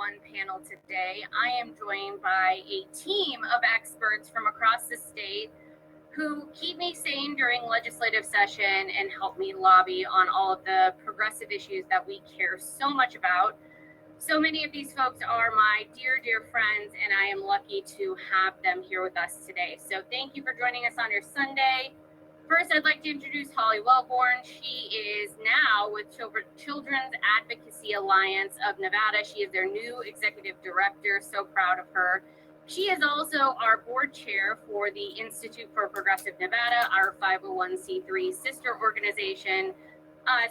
501 panel today. I am joined by a team of experts from across the state who keep me sane during legislative session and help me lobby on all of the progressive issues that we care so much about. So many of these folks are my dear, dear friends, and I am lucky to have them here with us today. So thank you for joining us on your Sunday. First, I'd like to introduce Holly Wellborn. She is now with Children's Advocacy Alliance of Nevada. She is their new executive director. So proud of her. She is also our board chair for the Institute for Progressive Nevada, our 501c3 sister organization.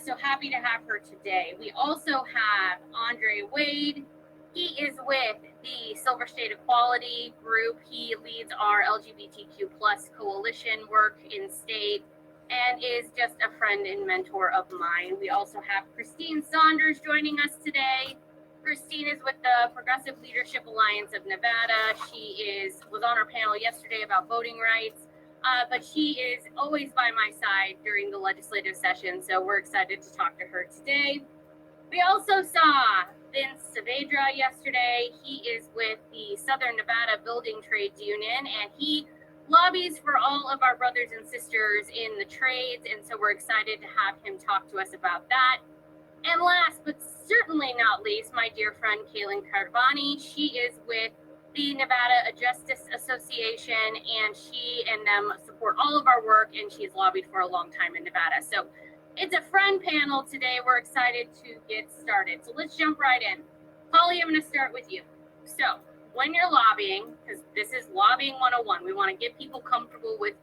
So happy to have her today. We also have Andre Wade. He is with the Silver State Equality Group. He leads our LGBTQ plus coalition work in state and is just a friend and mentor of mine. We also have Christine Saunders joining us today. Christine is with the Progressive Leadership Alliance of Nevada. She was on our panel yesterday about voting rights, but she is always by my side during the legislative session, so we're excited to talk to her today. We also saw Vince Saavedra yesterday. He is with the Southern Nevada Building Trades Union, and he lobbies for all of our brothers and sisters in the trades, and so we're excited to have him talk to us about that. And last but certainly not least, my dear friend Kaylin Carvani. She is with the Nevada Justice Association, and she and them support all of our work, and she's lobbied for a long time in Nevada. So it's a friend panel today. We're excited to get started. So let's jump right in. Holly, I'm going to start with you. So when you're lobbying, because this is lobbying 101, we want to get people comfortable with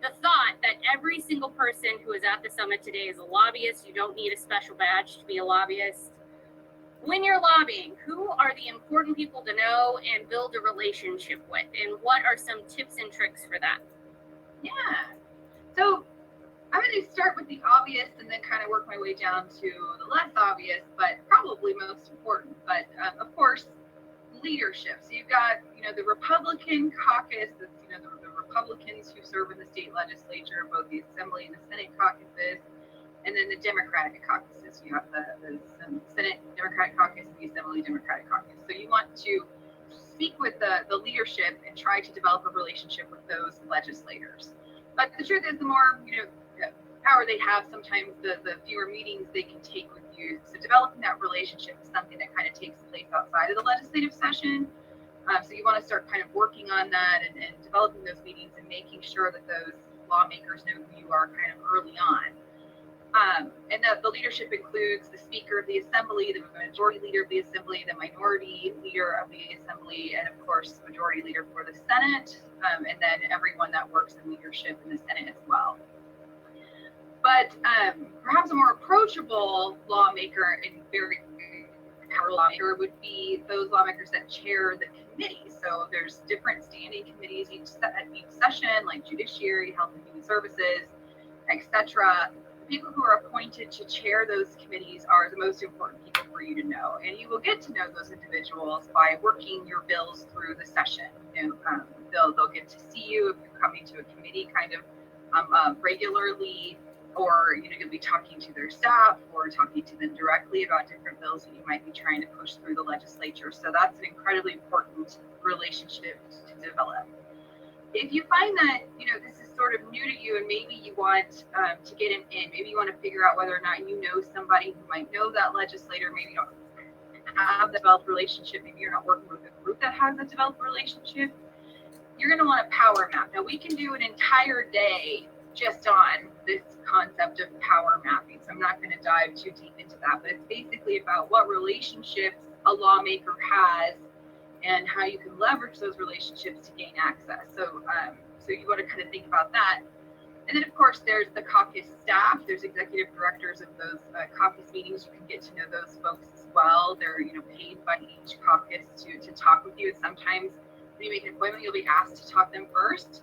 the thought that every single person who is at the summit today is a lobbyist. You don't need a special badge to be a lobbyist. When you're lobbying, who are the important people to know and build a relationship with? And what are some tips and tricks for that? Yeah. So I'm going to start with the obvious and then kind of work my way down to the less obvious, but probably most important. But of course, leadership. So you've got, the Republican caucus, that's, the Republicans who serve in the state legislature, both the Assembly and the Senate caucuses, and then the Democratic caucuses. You have the Senate Democratic caucus and the Assembly Democratic caucus. So you want to speak with the leadership and try to develop a relationship with those legislators. But the truth is, the more, power they have, sometimes the fewer meetings they can take with you. So developing that relationship is something that kind of takes place outside of the legislative session. So you want to start kind of working on that and developing those meetings and making sure that those lawmakers know who you are kind of early on. And the leadership includes the Speaker of the Assembly, the Majority Leader of the Assembly, the Minority Leader of the Assembly, and of course, the Majority Leader for the Senate, and then everyone that works in leadership in the Senate as well. But perhaps a more approachable lawmaker and very powerful lawmaker would be those lawmakers that chair the committee. So there's different standing committees each session, like Judiciary, Health and Human Services, etc. People who are appointed to chair those committees are the most important people for you to know. And you will get to know those individuals by working your bills through the session. They'll get to see you if you're coming to a committee kind of regularly, or you'll be talking to their staff or talking to them directly about different bills that you might be trying to push through the legislature. So that's an incredibly important relationship to develop. If you find that this is sort of new to you and maybe you want to get in, maybe you want to figure out whether or not you know somebody who might know that legislator, maybe you don't have the developed relationship, maybe you're not working with a group that has a developed relationship, you're going to want a power map. Now we can do an entire day just on this concept of power mapping, so I'm not going to dive too deep into that, but it's basically about what relationships a lawmaker has and how you can leverage those relationships to gain access. So you want to kind of think about that. And then, of course, there's the caucus staff. There's executive directors of those caucus meetings. You can get to know those folks as well. They're paid by each caucus to talk with you. And sometimes when you make an appointment, you'll be asked to talk to them first.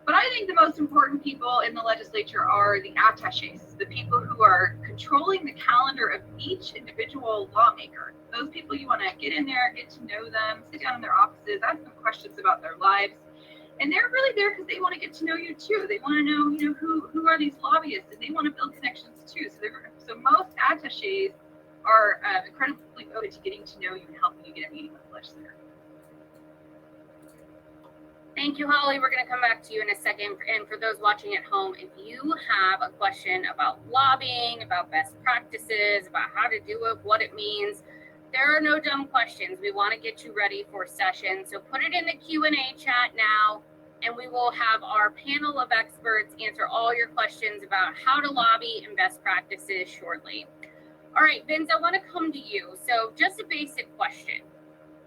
But I think the most important people in the legislature are the attachés, the people who are controlling the calendar of each individual lawmaker. Those people, you want to get in there, get to know them, sit down in their offices, ask them questions about their lives. And they're really there because they want to get to know you too. They want to know, who are these lobbyists, and they want to build connections too. So most attachés are incredibly devoted to getting to know you and helping you get a meeting with the legislator. Thank you, Holly. We're going to come back to you in a second. And for those watching at home, if you have a question about lobbying, about best practices, about how to do it, what it means, there are no dumb questions. We want to get you ready for session. So put it in the Q&A chat now, and we will have our panel of experts answer all your questions about how to lobby and best practices shortly. All right, Vince, I want to come to you. So just a basic question.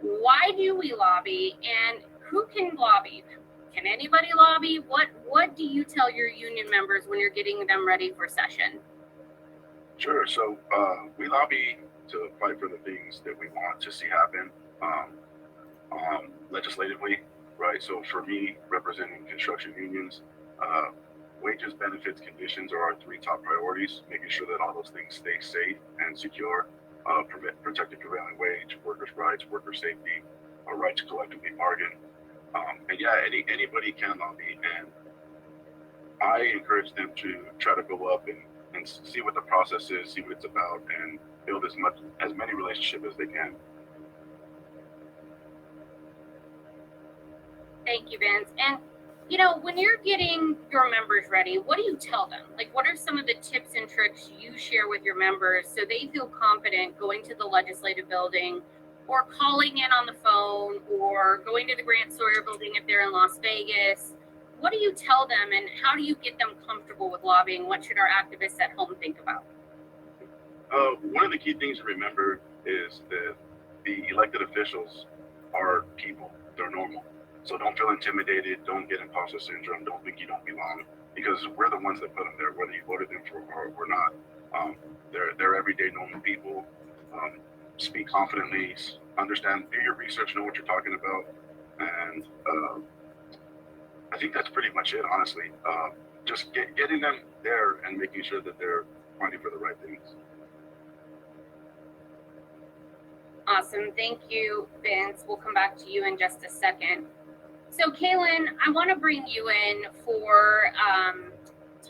Why do we lobby, and who can lobby? Can anybody lobby? What do you tell your union members when you're getting them ready for session? Sure. So we lobby to fight for the things that we want to see happen legislatively, right? So for me, representing construction unions, wages, benefits, conditions are our three top priorities, making sure that all those things stay safe and secure, protected prevailing wage, workers' rights, worker safety, our right to collectively bargain. And yeah, anybody can lobby, and I encourage them to try to go up and see what the process is, see what it's about, and build as many relationships as they can. Thank you, Vince. And you know, when you're getting your members ready, what do you tell them? Like, what are some of the tips and tricks you share with your members so they feel confident going to the legislative building, or calling in on the phone, or going to the Grant Sawyer building if they're in Las Vegas? What do you tell them, and how do you get them comfortable with lobbying? What should our activists at home think about? One of the key things to remember is that the elected officials are people. They're normal. So don't feel intimidated. Don't get imposter syndrome. Don't think you don't belong, because we're the ones that put them there, whether you voted them for or not. They're everyday normal people. Speak confidently, understand, do your research, know what you're talking about. And I think that's pretty much it, honestly. Just getting them there and making sure that they're fighting for the right things. Awesome. Thank you, Vince. We'll come back to you in just a second. So, Kaylin, I want to bring you in for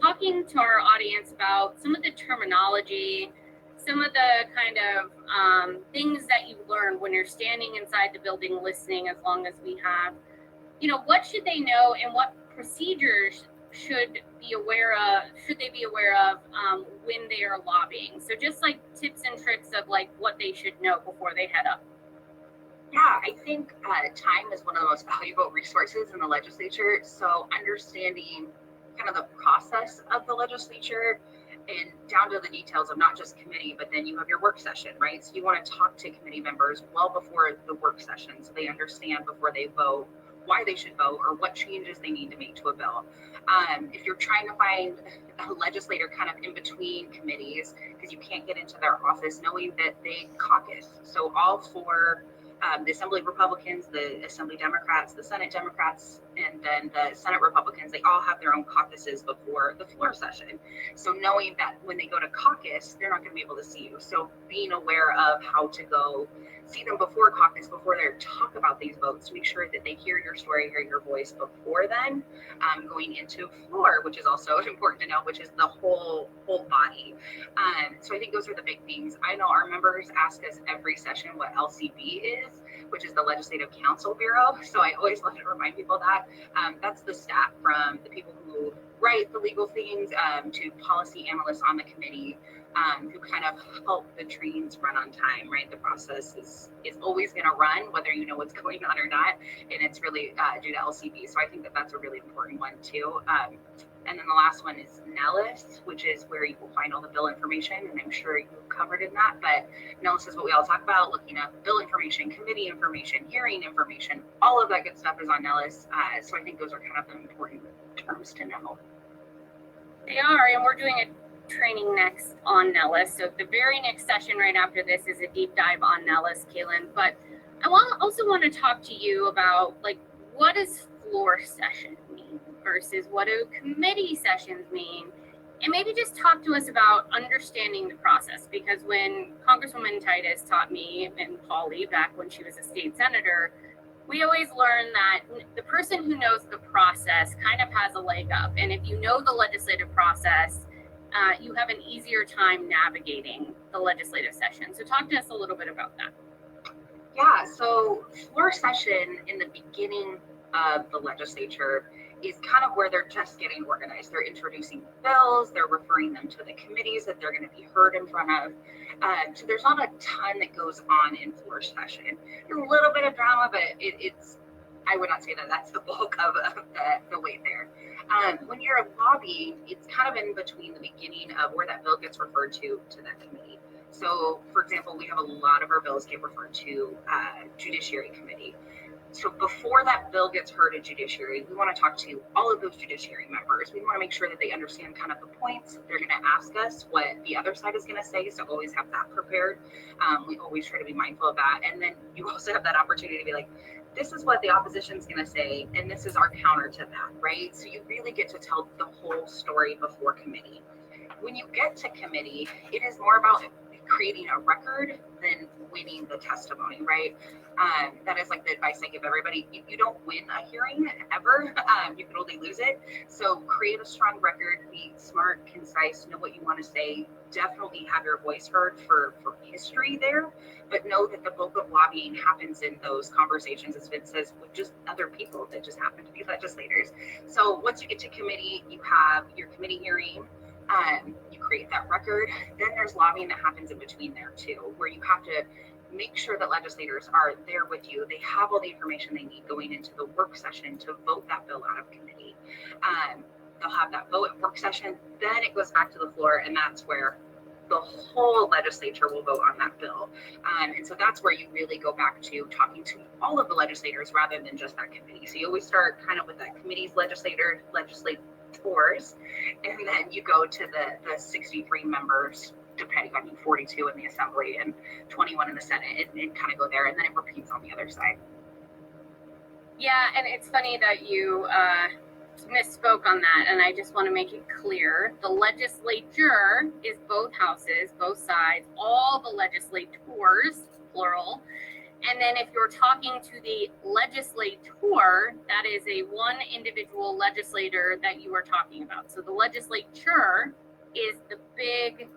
talking to our audience about some of the terminology, some of the kind of things that you learned when you're standing inside the building listening, as long as we have. You know, what should they know, and what procedures should they be aware of when they are lobbying? So just like tips and tricks of like what they should know before they head up. Yeah, I think time is one of the most valuable resources in the legislature. So understanding kind of the process of the legislature and down to the details of not just committee, but then you have your work session, right? So you want to talk to committee members well before the work session so they understand before they vote why they should vote or what changes they need to make to a bill. If you're trying to find a legislator kind of in between committees because you can't get into their office, knowing that they caucus. So all four the Assembly Republicans, the Assembly Democrats, the Senate Democrats, and then the Senate Republicans, they all have their own caucuses before the floor session. So knowing that when they go to caucus, they're not going to be able to see you. So being aware of how to go see them before caucus, before they talk about these votes, to make sure that they hear your story, hear your voice before then. Going into floor, which is also important to know, which is the whole body. So I think those are the big things. I know our members ask us every session what LCB is, which is the Legislative Counsel Bureau. So I always love to remind people that that's the staff from the people who write the legal things to policy analysts on the committee who kind of help the trains run on time, right? The process is always going to run, whether you know what's going on or not. And it's really due to LCB. So I think that that's a really important one too. And then the last one is Nellis, which is where you will find all the bill information, and I'm sure you covered in that, but Nellis is what we all talk about, looking up bill information, committee information, hearing information, all of that good stuff is on Nellis. So I think those are kind of the important terms to know. They are, and we're doing a training next on Nellis. So the very next session right after this is a deep dive on Nellis, Kaylin. But I also want to talk to you about, like, what does floor session mean versus what do committee sessions mean? And maybe just talk to us about understanding the process, because when Congresswoman Titus taught me and Polly back when she was a state senator, we always learn that the person who knows the process kind of has a leg up. And if you know the legislative process, you have an easier time navigating the legislative session. So talk to us a little bit about that. Yeah, so floor session in the beginning of the legislature is kind of where they're just getting organized. They're introducing bills, they're referring them to the committees that they're going to be heard in front of. So there's not a ton that goes on in floor session. There's a little bit of drama, but it's I would not say that that's the bulk of the weight there. When you're lobbying, it's kind of in between the beginning of where that bill gets referred to that committee. So, for example, we have a lot of our bills get referred to Judiciary Committee. So before that bill gets heard at Judiciary, we want to talk to all of those Judiciary members. We want to make sure that they understand kind of the points. They're going to ask us what the other side is going to say, so always have that prepared. We always try to be mindful of that. And then you also have that opportunity to be like, this is what the opposition is going to say, and this is our counter to that, right? So you really get to tell the whole story before committee. When you get to committee, it is more about creating a record than winning the testimony, right? That is like the advice I give everybody. You don't win a hearing ever. You can only lose it. So create a strong record, be smart, concise, know what you want to say, definitely have your voice heard for history there, but know that the bulk of lobbying happens in those conversations, as Vince says, with just other people that just happen to be legislators. So once you get to committee, you have your committee hearing, you create that record. Then there's lobbying that happens in between there too, where you have to make sure that legislators are there with you. They have all the information they need going into the work session to vote that bill out of committee. They'll have that vote at work session, then it goes back to the floor, and that's where the whole legislature will vote on that bill. And so that's where you really go back to talking to all of the legislators rather than just that committee. So you always start kind of with that committee's legislators, and then you go to the 63 members, depending on 42 in the Assembly and 21 in the Senate, and kind of go there, and then it repeats on the other side. Yeah, and it's funny that you misspoke on that, and I just want to make it clear. The legislature is both houses, both sides, all the legislators, plural. And then if you're talking to the legislator, that is a one individual legislator that you are talking about. So the legislature is the big,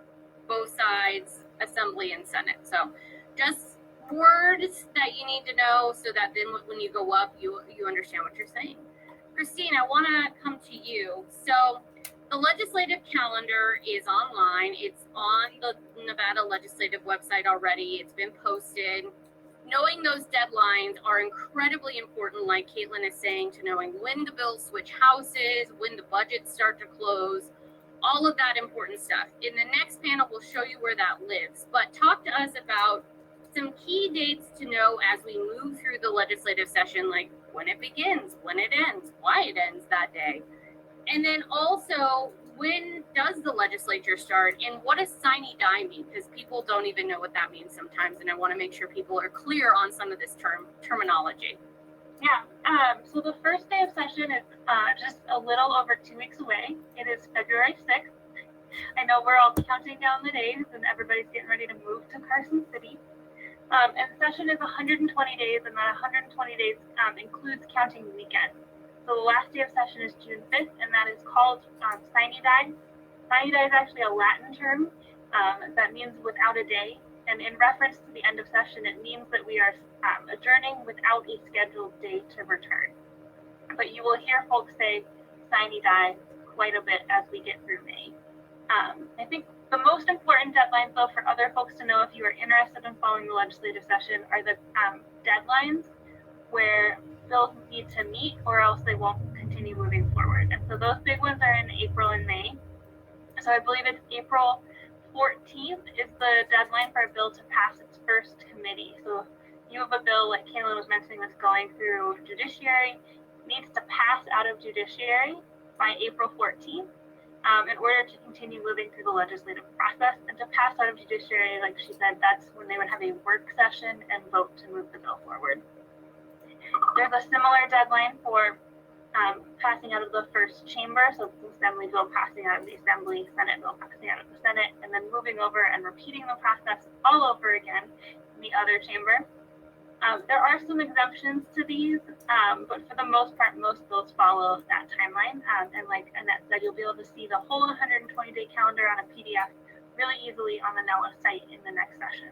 both sides, Assembly and Senate. So just words that you need to know so that then when you go up, you understand what you're saying. Christine, I want to come to you. So the legislative calendar is online. It's on the Nevada legislative website already. It's been posted. Knowing those deadlines are incredibly important, like Caitlin is saying, to knowing when the bills switch houses, when the budgets start to close, all of that important stuff. In the next panel, we'll show you where that lives. But talk to us about some key dates to know as we move through the legislative session, like when it begins, when it ends, why it ends that day. And then also, when does the legislature start, and what does sine die mean? Because people don't even know what that means sometimes, and I want to make sure people are clear on some of this terminology. Yeah, so the first day of session is just a little over 2 weeks away. It is February 6th. I know we're all counting down the days, and everybody's getting ready to move to Carson City. And session is 120 days, and that 120 days includes counting weekends. So the last day of session is June 5th, and that is called sine die. Sine die is actually a Latin term that means without a day. And in reference to the end of session, it means that we are adjourning without a scheduled day to return. But you will hear folks say sine die quite a bit as we get through May. I think the most important deadlines, though, for other folks to know if you are interested in following the legislative session are the deadlines where bills need to meet or else they won't continue moving forward. And so those big ones are in April and May. So I believe it's April 14th is the deadline for a bill to pass its first committee. So if you have a bill, like Kaylin was mentioning, that's going through Judiciary, needs to pass out of Judiciary by April 14th. In order to continue moving through the legislative process. And to pass out of Judiciary, like she said, that's when they would have a work session and vote to move the bill forward. There's a similar deadline for passing out of the first chamber, so the Assembly bill passing out of the Assembly, Senate bill passing out of the Senate, and then moving over and repeating the process all over again in the other chamber. There are some exemptions to these, but for the most part, most bills follow that timeline. And like Annette said, you'll be able to see the whole 120-day calendar on a PDF really easily on the NELA site in the next session.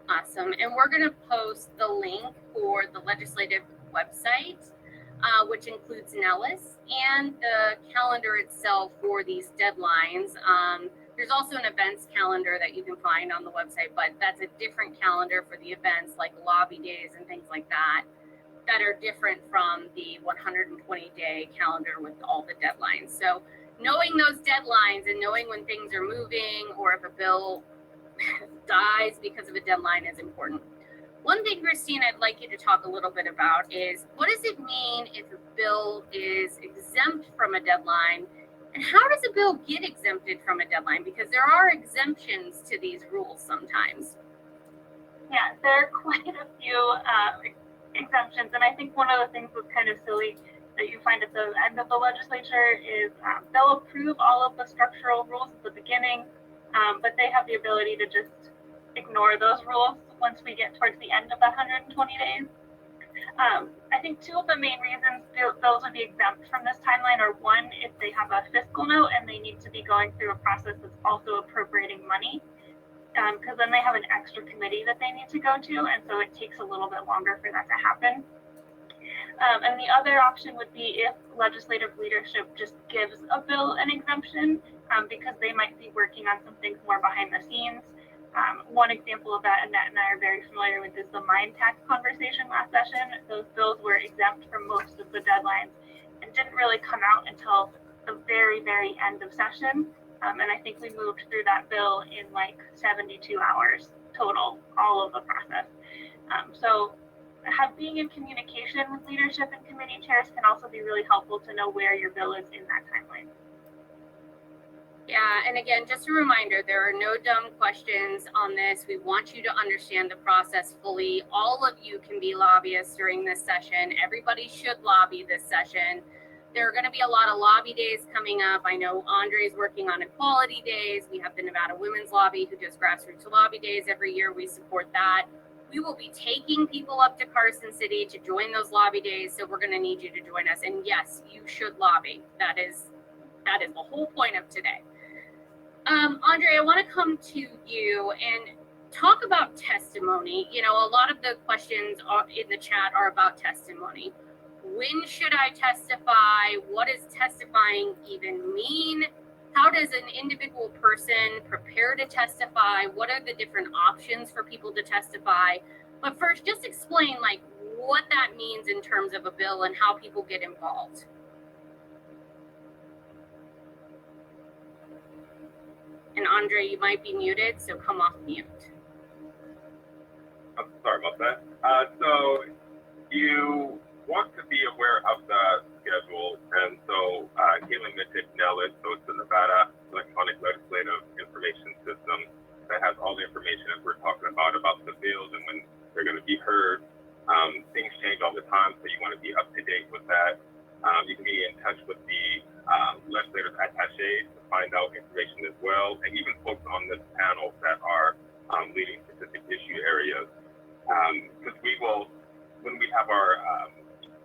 Awesome. And we're going to post the link for the legislative website, which includes NELIS and the calendar itself for these deadlines. There's also an events calendar that you can find on the website, but that's a different calendar for the events like lobby days and things like that, that are different from the 120-day calendar with all the deadlines. So knowing those deadlines and knowing when things are moving or if a bill dies because of a deadline is important. One thing, Christine, I'd like you to talk a little bit about is what does it mean if a bill is exempt from a deadline? And how does a bill get exempted from a deadline? Because there are exemptions to these rules sometimes. Yeah, there are quite a few exemptions. And I think one of the things that's kind of silly that you find at the end of the legislature is they'll approve all of the structural rules at the beginning, but they have the ability to just ignore those rules once we get towards the end of the 120 days. I think two of the main reasons bills would be exempt from this timeline are one, if they have a fiscal note and they need to be going through a process that's also appropriating money, because then they have an extra committee that they need to go to, and so it takes a little bit longer for that to happen. And the other option would be if legislative leadership just gives a bill an exemption, because they might be working on some things more behind the scenes. One example of that, Annette and I are very familiar with, is the mine tax conversation last session. Those bills were exempt from most of the deadlines and didn't really come out until the very, very end of session. And I think we moved through that bill in like 72 hours total, all of the process. So being in communication with leadership and committee chairs can also be really helpful to know where your bill is in that timeline. Yeah, and again, just a reminder, there are no dumb questions on this. We want you to understand the process fully. All of you can be lobbyists during this session. Everybody should lobby this session. There are going to be a lot of lobby days coming up. I know Andre's working on equality days. We have the Nevada Women's Lobby who does grassroots lobby days every year. We support that. We will be taking people up to Carson City to join those lobby days. So we're going to need you to join us. And yes, you should lobby. That is the whole point of today. Andre, I want to come to you and talk about testimony. You know, a lot of the questions in the chat are about testimony. When should I testify? What does testifying even mean? How does an individual person prepare to testify? What are the different options for people to testify? But first, just explain like what that means in terms of a bill and how people get involved. And Andre, you might be muted, so come off mute. I'm sorry about that. So you want to be aware of the schedule, and so Caitlin mentioned NELIS, so it's the Nevada Electronic Legislative Information System that has all the information that we're talking about the bills and when they're going to be heard. Things change all the time, so you want to be up to date with that. You can be in touch with the legislators attachés to find out information as well, and even folks on this panel that are leading specific issue areas. Because we will, when we have our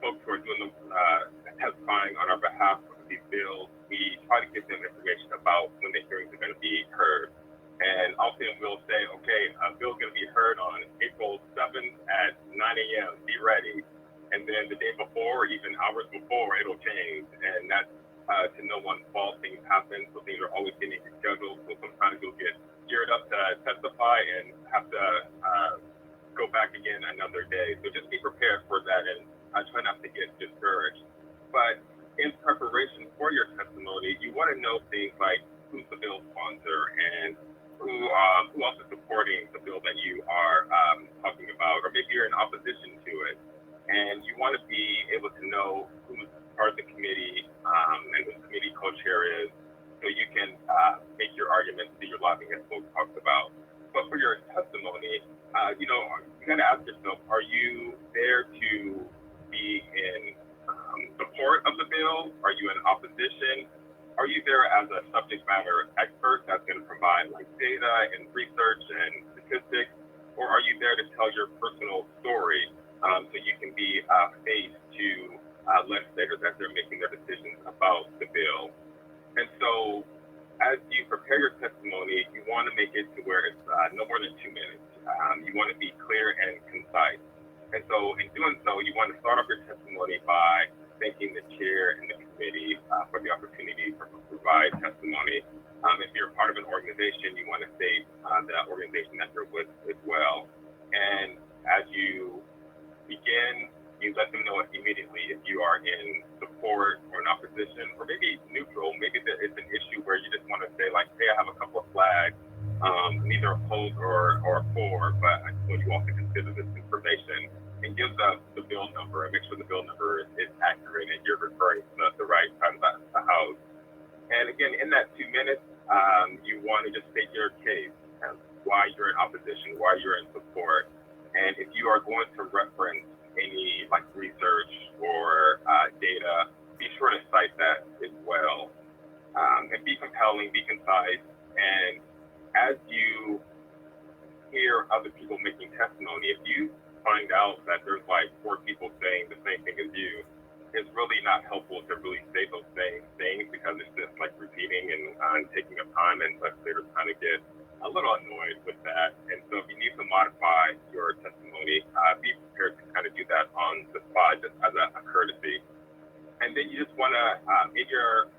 folks who are doing the testifying on our behalf of these bills, we try to give them information about when the hearings are going to be heard. And often we'll say, okay, a bill's going to be heard on April 7th at 9 a.m., be ready. And then the day before, or even hours before, it'll change. And that's to no one's fault. Things happen, so things are always getting rescheduled. So sometimes you'll get geared up to testify and have to go back again another day. So just be prepared for that and try not to get discouraged. But in preparation for your testimony, you want to know things like who's the bill sponsor and who else is supporting the bill that you are talking about, or maybe you're in opposition to it. And you want to be able to know who's part of the committee and who the committee co-chair is, so you can make your arguments, do your lobbying as folks talked about. But for your testimony, you got to ask yourself, are you there to be in support of the bill? Are you in opposition? Are you there as a subject matter expert that's going to provide like data and research and statistics? Or tell your personal story, so you can be face to legislators as they're making their decisions about the bill. And so, as you prepare your testimony, you want to make it to where it's no more than 2 minutes. You want to be clear and concise. And so, in doing so, you want to start off your testimony by thanking the chair and the committee for the opportunity to provide testimony. If you're part of an organization, you want to state the organization that you're with as well. And as you begin, you let them know immediately if you are in support or in opposition, or maybe neutral. Maybe it's an issue where you just want to say, like, hey, I have a couple of flags, neither opposed or for, but I just want you all to consider this information, and give the bill number and make sure the bill number is accurate and you're referring to the right side of the house. And again, in that 2 minutes, you want to just state your case, why you're in opposition, why you're in support. And if you are going to reference any like research or data, be sure to cite that as well. And be compelling, be concise. And as you hear other people making testimony, if you find out that there's like 4 people saying the same thing as you, it's really not helpful to really say those same things, because it's just like repeating and taking up time, and legislators kind of get a little annoyed with that. And so if you need to modify your testimony, be prepared to kind of do that on the spot, just as a courtesy. And then you just want to in your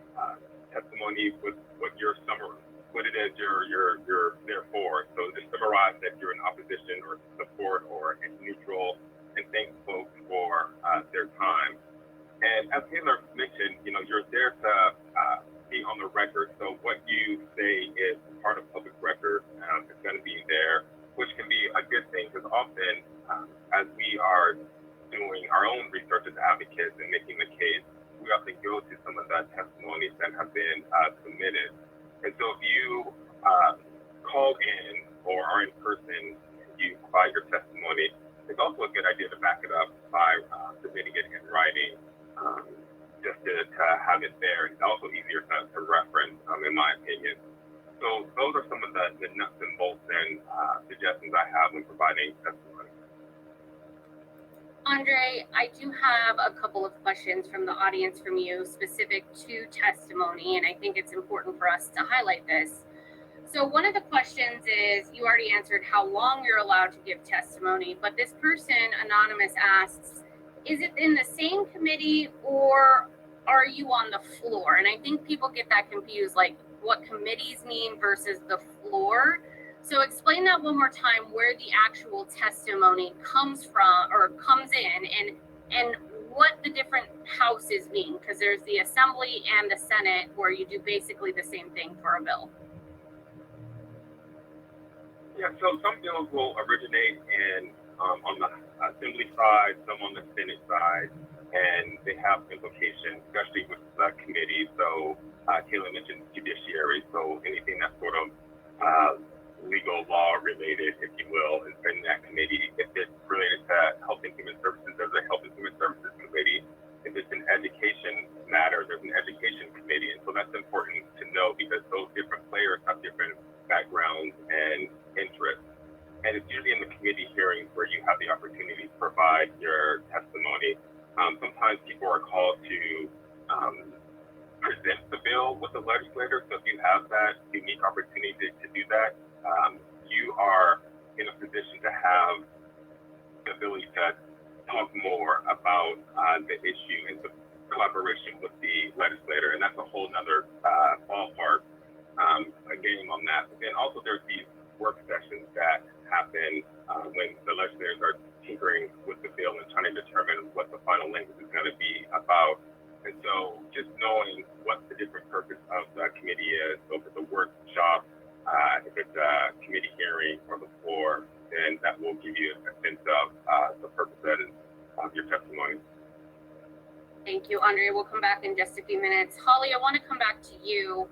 testimony with what your summary, what it is you're there for. So just summarize that you're in opposition or support or neutral, and thank folks for their time. And as Taylor mentioned, you're there to be on the record. So what you say is part of public record. It's going to be there, which can be a good thing, because often as we are doing our own research as advocates and making the case, we often go to some of the testimonies that have been submitted. And so if you call in or are in person, you provide your testimony, it's also a good idea to back it up by submitting it in writing, just to have it there. It's also easier to reference, in my opinion. So those are some of the nuts and bolts and suggestions I have when providing testimony. Andre, I do have a couple of questions from the audience from you specific to testimony, and I think it's important for us to highlight this. So one of the questions is, you already answered how long you're allowed to give testimony, but this person, anonymous, asks, is it in the same committee or are you on the floor? And I think people get that confused, like what committees mean versus the floor. So explain that one more time, where the actual testimony comes from or comes in, and what the different houses mean, because there's the Assembly and the Senate where you do basically the same thing for a bill. Yeah, so some bills will originate on the Assembly side, some on the Senate side, and they have implications, especially with the committee. So Taylor mentioned judiciary, so anything that's sort of legal law related, if you will, is in that committee. If it's related to Health and Human Services, there's a Health and Human Services committee. If it's an education matter, there's an education committee. And so that's important to know, because those different players have different backgrounds and interests. And it's usually in the committee hearings where you have the opportunity to provide your testimony. Sometimes people are called to present the bill with the legislator. So if you have that unique opportunity to do that, you are in a position to have the ability to talk more about the issue in the collaboration with the legislator. And that's a whole nother ballpark, a game on that. But then also there's these work sessions that happen when the legislators are tinkering with the bill and trying to determine what the final language is going to be about. And so just knowing what the different purpose of the committee is, so if it's a workshop, if it's a committee hearing or the floor, then that will give you a sense of the purpose of your testimony. Thank you, Andre. We'll come back in just a few minutes. Holly, I want to come back to you.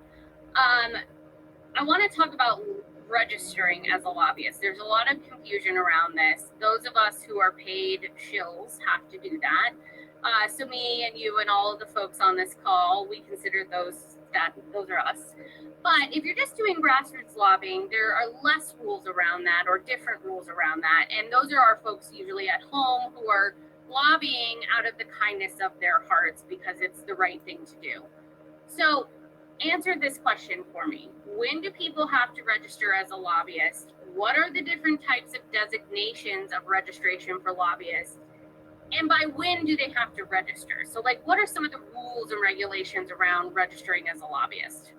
I want to talk about registering as a lobbyist. There's a lot of confusion around this. Those of us who are paid shills have to do that. So me and you and all of the folks on this call, we consider those those are us. But if you're just doing grassroots lobbying, there are less rules around that or different rules around that. And those are our folks usually at home who are lobbying out of the kindness of their hearts because it's the right thing to do. So answer this question for me. When do people have to register as a lobbyist? What are the different types of designations of registration for lobbyists? And by when do they have to register? So like, what are some of the rules and regulations around registering as a lobbyist?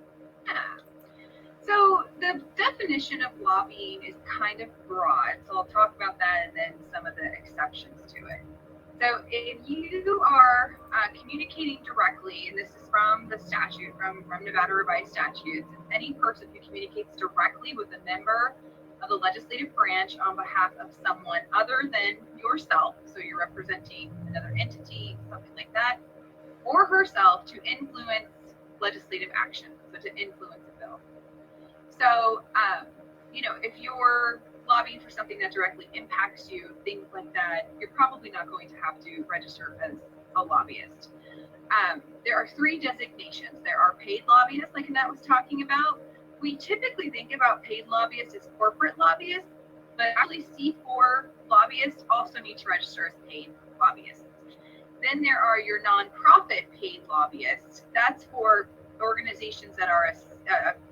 Yeah. So the definition of lobbying is kind of broad. So I'll talk about that and then some of the exceptions to it. So if you are communicating directly, and this is from the statute, from Nevada Revised Statutes, any person who communicates directly with a member of the legislative branch on behalf of someone other than yourself, so you're representing another entity, something like that, or herself to influence legislative action, so to influence a bill. So, if you're lobbying for something that directly impacts you, things like that, you're probably not going to have to register as a lobbyist. There are 3 designations. There are paid lobbyists, like Annette was talking about. We typically think about paid lobbyists as corporate lobbyists, but actually C4 lobbyists also need to register as paid lobbyists. Then there are your nonprofit paid lobbyists. That's for organizations that are a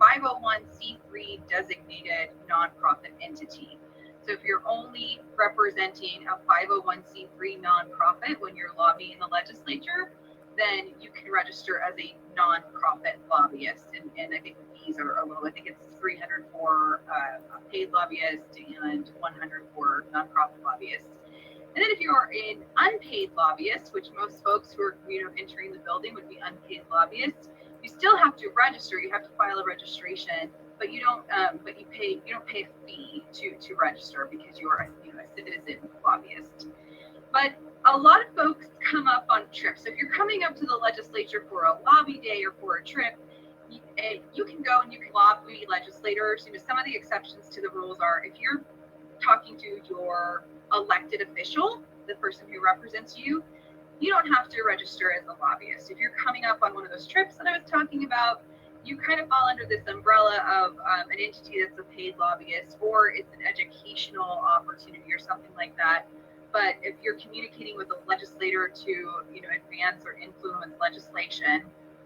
501c3 designated nonprofit entity. So if you're only representing a 501c3 nonprofit when you're lobbying the legislature, then you can register as a nonprofit lobbyist. And I think the fees are a little, I think it's $300 for a paid lobbyist and $100 for nonprofit lobbyists. And then if you're an unpaid lobbyist, which most folks who are entering the building would be unpaid lobbyists, you still have to register. You have to file a registration, but you don't. But you don't pay a fee to register because you're a citizen lobbyist. But a lot of folks come up on trips. So if you're coming up to the legislature for a lobby day or for a trip, you can go and you can lobby legislators. Some of the exceptions to the rules are if you're talking to your elected official, the person who represents you, you don't have to register as a lobbyist. If you're coming up on one of those trips that I was talking about, you kind of fall under this umbrella of an entity that's a paid lobbyist, or it's an educational opportunity or something like that. But if you're communicating with a legislator to, advance or influence legislation,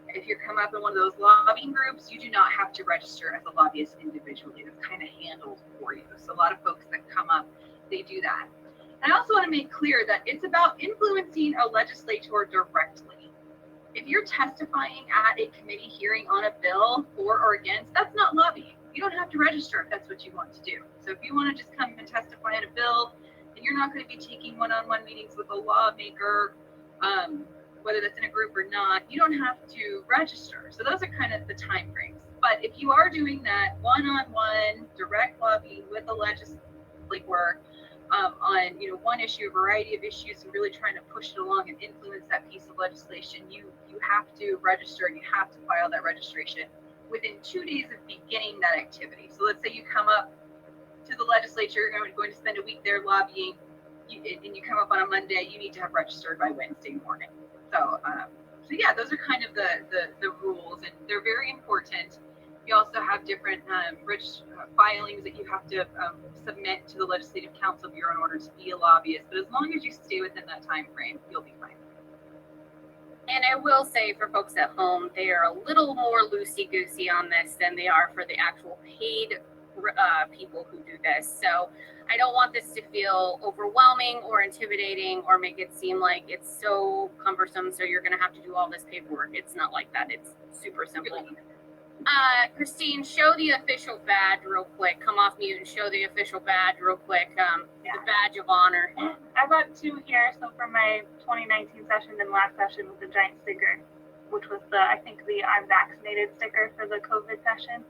if you come up in one of those lobbying groups, you do not have to register as a lobbyist individually. That's kind of handled for you. So a lot of folks that come up, they do that. And I also want to make clear that it's about influencing a legislator directly. If you're testifying at a committee hearing on a bill for or against, that's not lobbying. You don't have to register if that's what you want to do. So if you want to just come and testify on a bill, and you're not going to be taking one-on-one meetings with a lawmaker, whether that's in a group or not, you don't have to register. So those are kind of the time frames. But if you are doing that one-on-one direct lobbying with a legislator on one issue, a variety of issues, and really trying to push it along and influence that piece of legislation, you have to register and you have to file that registration within 2 days of beginning that activity. So let's say you come up to the legislature, you're going to spend a week there lobbying, and you come up on a Monday, you need to have registered by Wednesday morning. So yeah, those are kind of the rules, and they're very important. You also have different filings that you have to submit to the Legislative Council Bureau in order to be a lobbyist. But as long as you stay within that time frame, you'll be fine. And I will say for folks at home, they are a little more loosey-goosey on this than they are for the actual paid people who do this. So I don't want this to feel overwhelming or intimidating or make it seem like it's so cumbersome, so you're going to have to do all this paperwork. It's not like that. It's super simple. Christine, show the official badge real quick. Come off mute and show the official badge real quick. The badge of honor. I brought 2 here. So for my 2019 session and last session with the giant sticker, which was the I'm vaccinated sticker for the COVID session.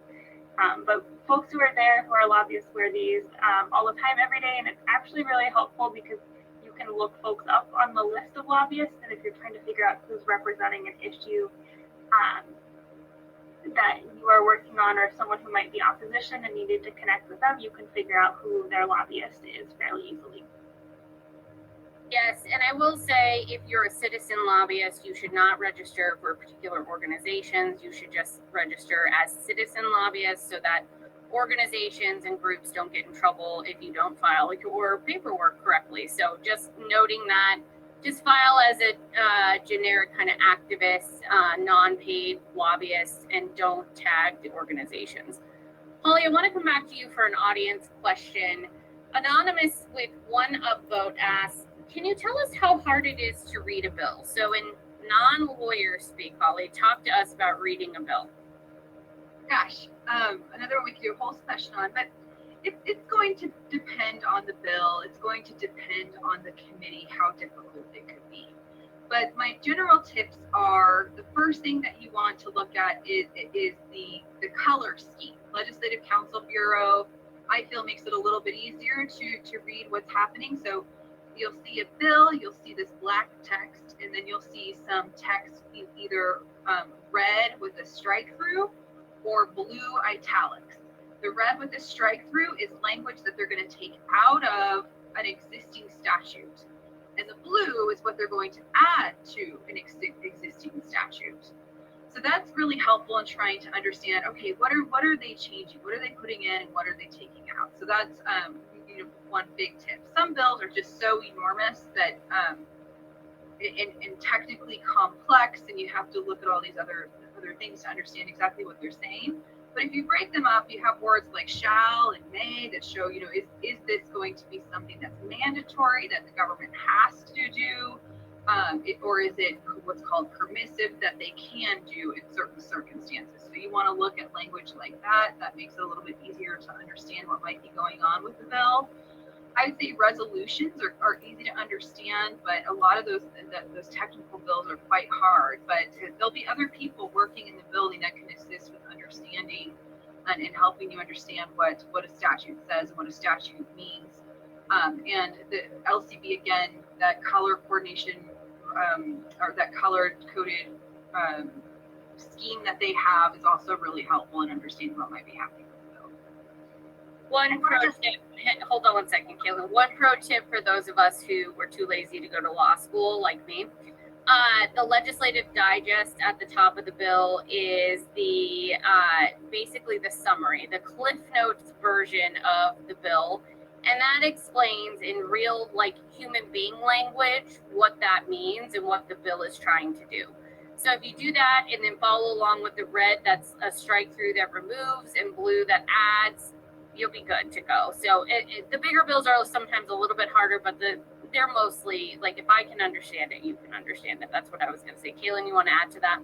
But folks who are there, who are lobbyists, wear these all the time, every day, and it's actually really helpful because you can look folks up on the list of lobbyists, and if you're trying to figure out who's representing an issue that you are working on, or someone who might be opposition and needed to connect with them, you can figure out who their lobbyist is fairly easily. Yes, and I will say, if you're a citizen lobbyist, you should not register for particular organizations. You should just register as citizen lobbyists so that organizations and groups don't get in trouble if you don't file your paperwork correctly. So just noting that, just file as a generic kind of activist, non-paid lobbyist, and don't tag the organizations. Holly, I want to come back to you for an audience question. Anonymous with one upvote asks, can you tell us how hard it is to read a bill? So in non-lawyer speak, Holly, talk to us about reading a bill. Gosh, another one we could do a whole session on, but it's going to depend on the bill. It's going to depend on the committee, how difficult it could be. But my general tips are, the first thing that you want to look at is the color scheme. Legislative Counsel Bureau, I feel, makes it a little bit easier to read what's happening. So you'll see a bill, you'll see this black text, and then you'll see some text either red with a strike through or blue italics. The red with the strike through is language that they're going to take out of an existing statute. And the blue is what they're going to add to an existing statute. So that's really helpful in trying to understand, okay, what are they changing? What are they putting in and what are they taking out? So that's one big tip. Some bills are just so enormous that and technically complex, and you have to look at all these other things to understand exactly what they're saying. But if you break them up, you have words like shall and may that show, is this going to be something that's mandatory that the government has to do? Or is it what's called permissive that they can do in certain circumstances? So you want to look at language like that. That makes it a little bit easier to understand what might be going on with the bill. I would say resolutions are easy to understand, but a lot of those technical bills are quite hard. But there'll be other people working in the building that can assist with understanding and helping you understand what a statute says and what a statute means. And the LCB, again, that color coordination or that color coded scheme that they have is also really helpful in understanding what might be happening. One pro tip, hold on one second, Caitlin. One pro tip for those of us who were too lazy to go to law school, like me. The legislative digest at the top of the bill is the basically the summary, the Cliff Notes version of the bill. And that explains in real, like, human being language what that means and what the bill is trying to do. So if you do that and then follow along with the red, that's a strike through that removes, and blue that adds, you'll be good to go. So the bigger bills are sometimes a little bit harder, but they're mostly, like, if I can understand it, you can understand it. That's what I was going to say. Kaylin, you want to add to that?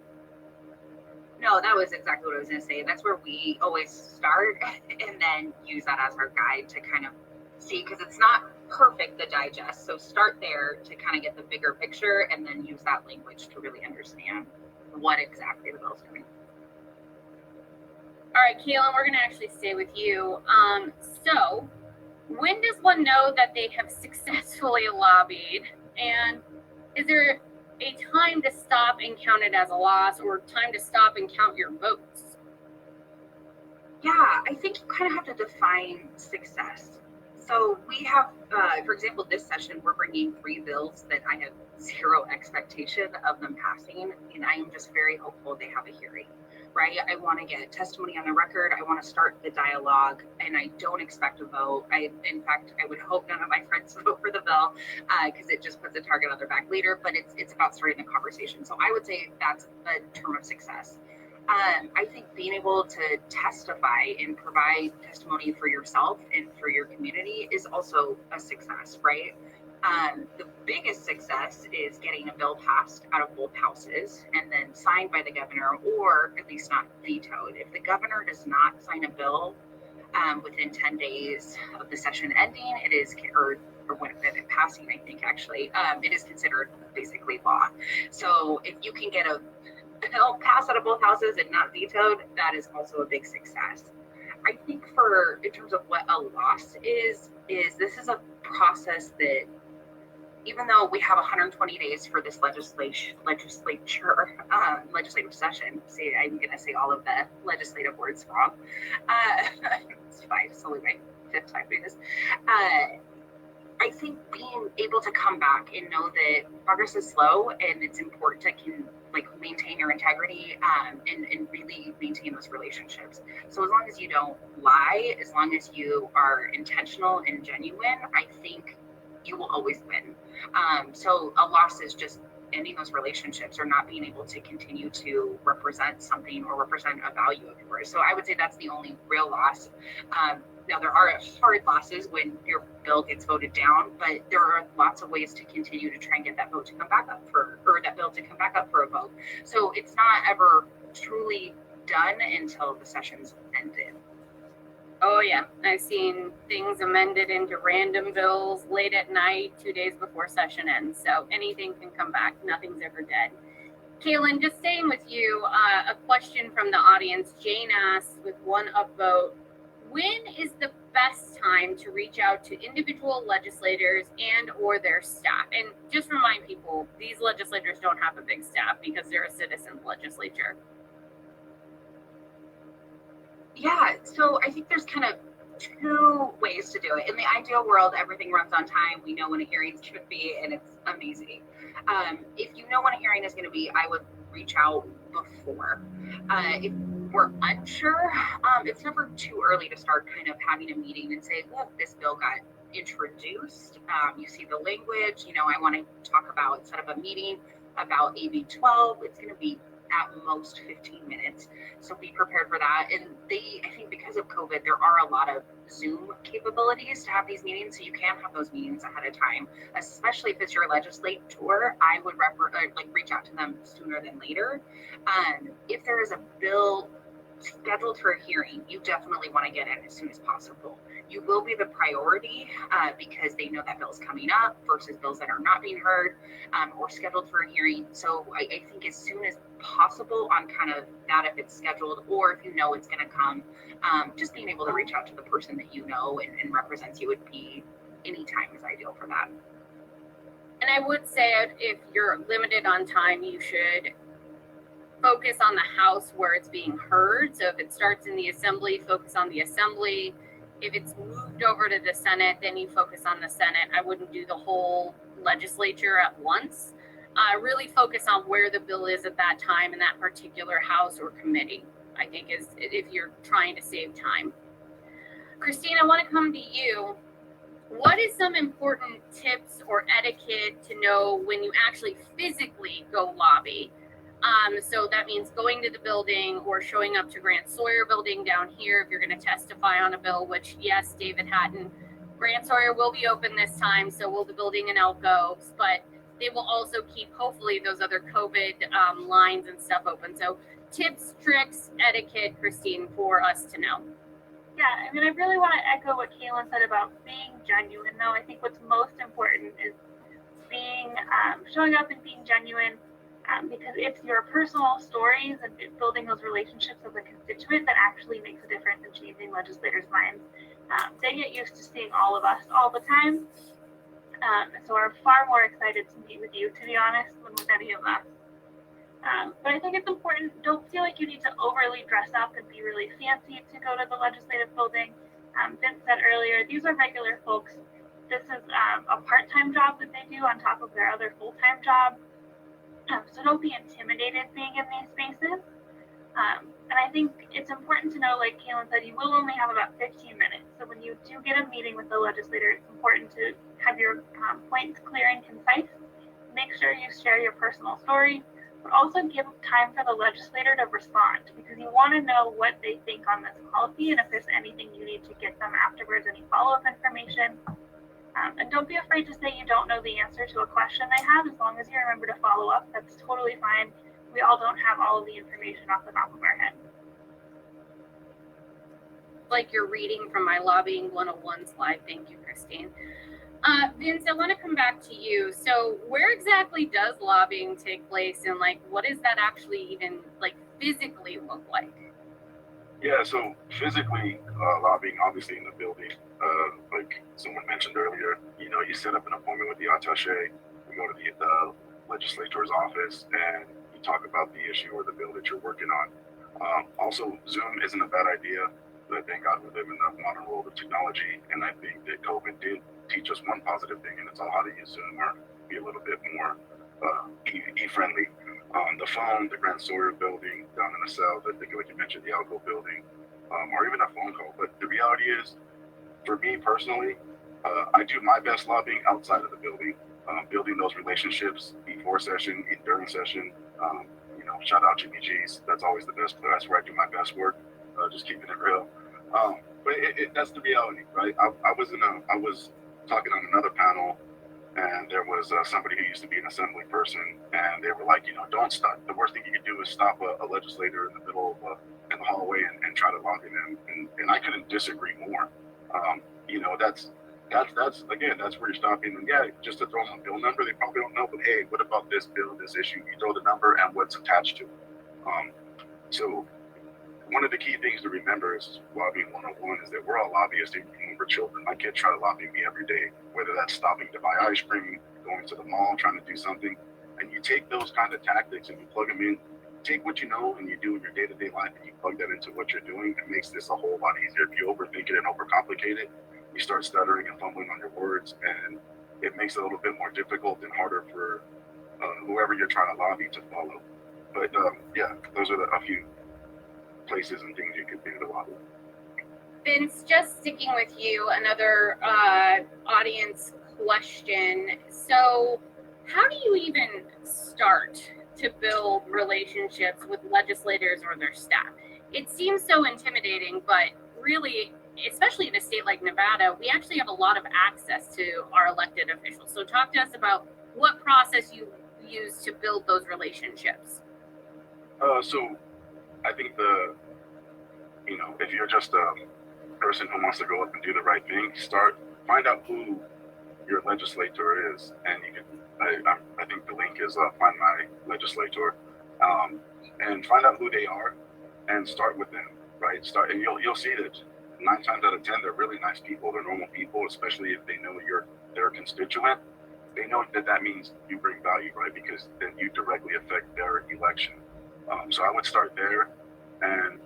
No, that was exactly what I was going to say. That's where we always start and then use that as our guide to kind of see, because it's not perfect, the digest. So start there to kind of get the bigger picture and then use that language to really understand what exactly the bill's doing. All right, Kaylin, we're going to actually stay with you. So when does one know that they have successfully lobbied? And is there a time to stop and count it as a loss, or time to stop and count your votes? Yeah, I think you kind of have to define success. So we have, for example, this session, we're bringing 3 bills that I have zero expectation of them passing, and I am just very hopeful they have a hearing, right? I want to get testimony on the record. I want to start the dialogue, and I don't expect a vote. In fact, I would hope none of my friends vote for the bill because it just puts a target on their back later, but it's about starting the conversation. So I would say that's a term of success. I think being able to testify and provide testimony for yourself and for your community is also a success, right? The biggest success is getting a bill passed out of both houses and then signed by the governor, or at least not vetoed. If the governor does not sign a bill within 10 days of the session ending, it is, or when it passing, I think actually, it is considered basically law. So if you can get a bill passed out of both houses and not vetoed, that is also a big success. I think in terms of what a loss is this is a process that, even though we have 120 days for this legislative session, see, I'm going to say all of the legislative words wrong. It's fine. It's only my 5th time doing this. I think being able to come back and know that progress is slow and it's important to maintain your integrity and really maintain those relationships. So as long as you don't lie, as long as you are intentional and genuine, I think you will always win. So a loss is just ending those relationships or not being able to continue to represent something or represent a value of yours. So I would say that's the only real loss. Now there are hard losses when your bill gets voted down, but there are lots of ways to continue to try and get that vote to come back up or that bill to come back up for a vote. So it's not ever truly done until the session's ended. Oh yeah, I've seen things amended into random bills late at night, 2 days before session ends. So anything can come back. Nothing's ever dead. Kaylin, just staying with you, a question from the audience. Jane asked with one upvote, when is the best time to reach out to individual legislators and or their staff? And just remind people, these legislators don't have a big staff because they're a citizen legislature. Yeah, so I think there's kind of two ways to do it. In the ideal world, everything runs on time. We know when a hearing should be, and it's amazing. If you know when a hearing is going to be, I would reach out before. If we're unsure, it's never too early to start kind of having a meeting and say, look, this bill got introduced. You see the language, I want to talk about, set up a meeting about AB 12. It's going to be at most 15 minutes. So be prepared for that. And I think because of COVID, there are a lot of Zoom capabilities to have these meetings. So you can have those meetings ahead of time, especially if it's your legislator. I would reach out to them sooner than later. If there is a bill scheduled for a hearing, you definitely want to get in as soon as possible. You will be the priority because they know that bill is coming up versus bills that are not being heard or scheduled for a hearing. So I think as soon as possible on kind of that, if it's scheduled or if you know it's going to come, just being able to reach out to the person that you know and represents you would be anytime is ideal for that. And I would say if you're limited on time, you should focus on the House where it's being heard. So if it starts in the Assembly, focus on the Assembly. If it's moved over to the Senate, then you focus on the Senate. I wouldn't do the whole legislature at once. Really focus on where the bill is at that time in that particular House or committee, I think, is if you're trying to save time. Christine, I want to come to you. What is some important tips or etiquette to know when you actually physically go lobby? So that means going to the building or showing up to Grant Sawyer building down here if you're going to testify on a bill, which, yes, David Hatton, Grant Sawyer will be open this time, so will the building in Elko, but they will also keep, hopefully, those other COVID lines and stuff open. So tips, tricks, etiquette, Christine, for us to know. Yeah, I mean, I really want to echo what Kaylin said about being genuine, though. I think what's most important is showing up and being genuine. Because it's your personal stories and building those relationships as a constituent that actually makes a difference in changing legislators' minds. They get used to seeing all of us all the time, so are far more excited to meet with you, to be honest, than with any of us. But I think it's important, don't feel like you need to overly dress up and be really fancy to go to the legislative building. Vince said earlier, these are regular folks. This is a part-time job that they do on top of their other full-time job. So don't be intimidated being in these spaces. And I think it's important to know, like Kaylin said, you will only have about 15 minutes. So when you do get a meeting with the legislator, it's important to have your points clear and concise. Make sure you share your personal story, but also give time for the legislator to respond because you want to know what they think on this policy and if there's anything you need to get them afterwards, any follow-up information. And don't be afraid to say you don't know the answer to a question they have, as long as you remember to follow up. That's totally fine. We all don't have all of the information off the top of our head. Like you're reading from my Lobbying 101 slide. Thank you, Christine. Vince, I want to come back to you. So where exactly does lobbying take place and what does that actually even physically look like? Yeah, so physically lobbying, obviously in the building, like someone mentioned earlier, you set up an appointment with the attaché, you go to the legislator's office and you talk about the issue or the bill that you're working on. Also, Zoom isn't a bad idea. But thank God we live in the modern world of technology, and I think that COVID did teach us one positive thing, and it's all how to use Zoom or be a little bit more e-friendly. The phone, the Grand Sawyer building down in the south, I think like you mentioned, the Alco building, or even a phone call. But the reality is, for me personally, I do my best lobbying outside of the building, building those relationships before session, during session. Shout out Jimmy G's. That's always the best. That's where I do my best work. Just keeping it real. But that's the reality, right? I was talking on another panel, and there was somebody who used to be an assembly person, and they were like, don't stop. The worst thing you could do is stop a legislator in the middle of in the hallway and try to lobby them. And I couldn't disagree more. That's again, that's where you're stopping. And yeah, just to throw them a bill number, they probably don't know. But hey, what about this bill, this issue? You throw the number and what's attached to it. So one of the key things to remember is lobbying 101 is that we're all lobbyists even when we're children. My kids try to lobby me every day, whether that's stopping to buy ice cream, going to the mall, trying to do something. And you take those kind of tactics and you plug them in. Take what you know and you do in your day-to-day life and you plug that into what you're doing. It makes this a whole lot easier. If you overthink it and overcomplicate it, you start stuttering and fumbling on your words, and it makes it a little bit more difficult and harder for whoever you're trying to lobby to follow. But yeah, those are a few places and things you could do to lobby. Vince, just sticking with you, another audience question. So, how do you even start to build relationships with legislators or their staff? It seems so intimidating, but really, especially in a state like Nevada, we actually have a lot of access to our elected officials. So talk to us about what process you use to build those relationships. So I think if you're just a person who wants to go up and do the right thing, find out who your legislator is. And you can, I think the link is Find My Legislator, and find out who they are and start with them, right? And you'll see that 9 times out of 10, they're really nice people. They're normal people, especially if they know you're their constituent. They know that means you bring value, right? Because then you directly affect their election. So I would start there, and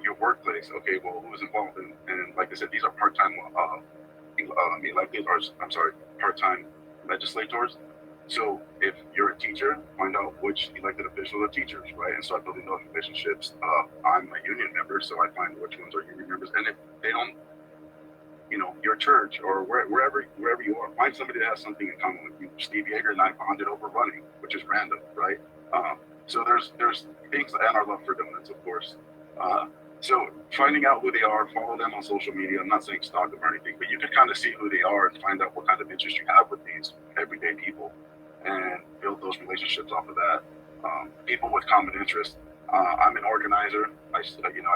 your workplace. Okay, well, who's involved in? And like I said, these are part-time part-time legislators. So if you're a teacher, find out which elected officials are teachers, right? And start building those relationships. I'm a union member, so I find which ones are union members. And if they don't, your church or wherever you are, find somebody that has something in common with you. Steve Yeager and I bonded over running, which is random, right? So there's things, and our love for donuts, of course. So finding out who they are, follow them on social media. I'm not saying stalk them or anything, but you can kind of see who they are and find out what kind of interest you have with these everyday people, and build those relationships off of that. People with common interests. I'm an organizer. I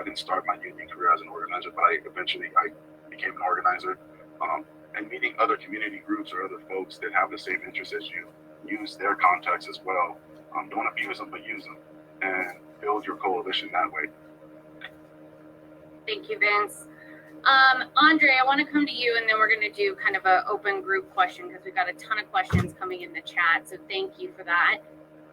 didn't start my union career as an organizer, but I eventually became an organizer. And meeting other community groups or other folks that have the same interests as you, use their contacts as well. Don't abuse them, but use them, and build your coalition that way. Thank you, Vince. Andre, I want to come to you, and then we're going to do kind of an open group question because we've got a ton of questions coming in the chat. So thank you for that.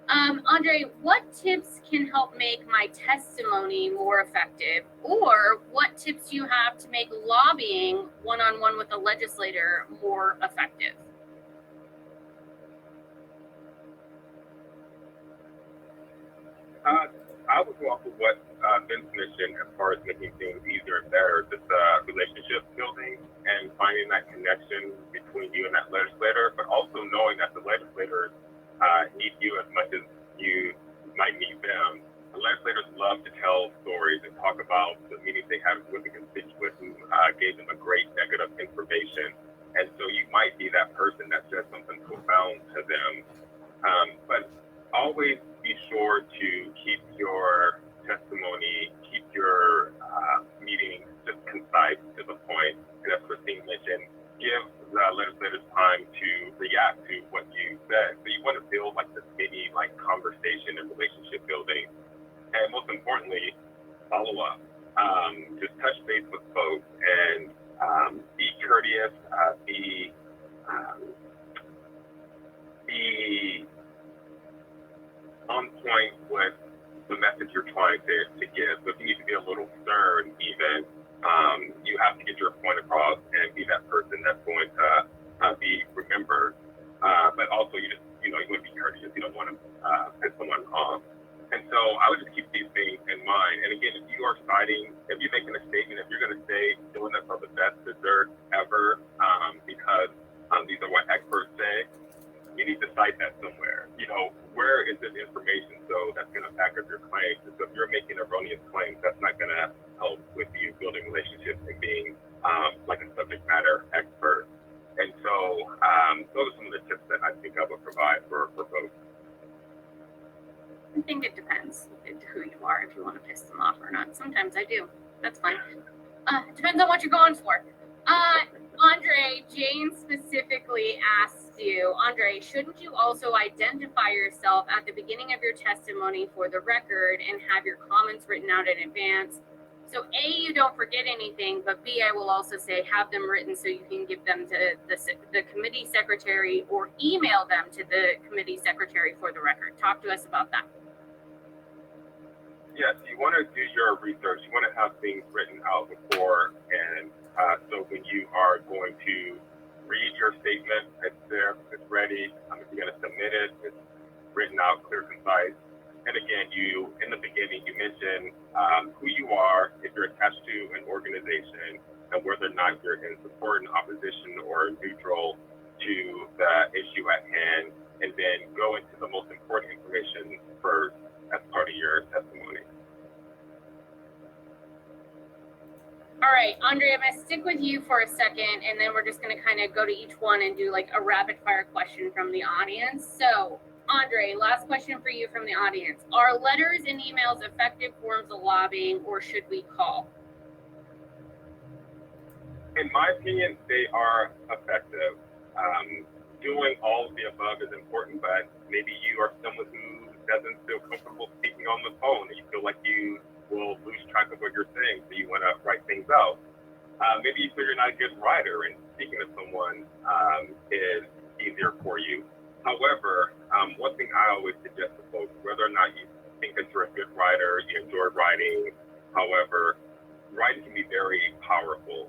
Andre, what tips can help make my testimony more effective? Or what tips do you have to make lobbying one-on-one with a legislator more effective? I would go off of what Vince mentioned as far as making things easier and better, just relationship building and finding that connection between you and that legislator, but also knowing that the legislators need you as much as you might need them. The legislators love to tell stories and talk about the meetings they had with the constituents who gave them a great nugget of information. And so you might be that person that said something profound to them. But always be sure to keep your testimony, keep your meetings just concise to the point. And as Christine mentioned, give the legislators time to react to what you said. So you want to build like this mini conversation and relationship building. And most importantly, follow up. Just touch base with folks and be courteous, be on point with the message you're trying to give. So if you need to be a little stern, even need to cite that somewhere. Where is this information so that's going to back up your claims? So if you're making erroneous claims, that's not going to help with you building relationships and being like a subject matter expert. And so those are some of the tips that I think I would provide for folks. I think it depends who you are, if you want to piss them off or not. Sometimes I do. That's fine. It depends on what you're going for. Andre, Jane specifically asked you, Andre, shouldn't you also identify yourself at the beginning of your testimony for the record and have your comments written out in advance? So A, you don't forget anything, but B, I will also say have them written so you can give them to the committee secretary or email them to the committee secretary for the record. Talk to us about that. Yes, you want to do your research. You want to have things written out before, and so when you are going to read your statement, it's there, it's ready. If you're going to submit it, it's written out, clear, concise. And again, in the beginning, you mentioned who you are, if you're attached to an organization, and whether or not you're in support and opposition or neutral to the issue at hand, and then go into the most important information first as part of your testimony. All right, Andre, I'm gonna stick with you for a second, and then we're just gonna kind of go to each one and do like a rapid fire question from the audience. So, Andre, last question for you from the audience. Are letters and emails effective forms of lobbying, or should we call? In my opinion, they are effective. Doing all of the above is important, but maybe you are someone who doesn't feel comfortable speaking on the phone, and you feel like you will lose track of what you're saying, so you want to write things out. Maybe you feel you're not a good writer, and speaking to someone is easier for you. However, one thing I always suggest to folks, whether or not you think that you're a good writer, you enjoy writing, however, writing can be very powerful,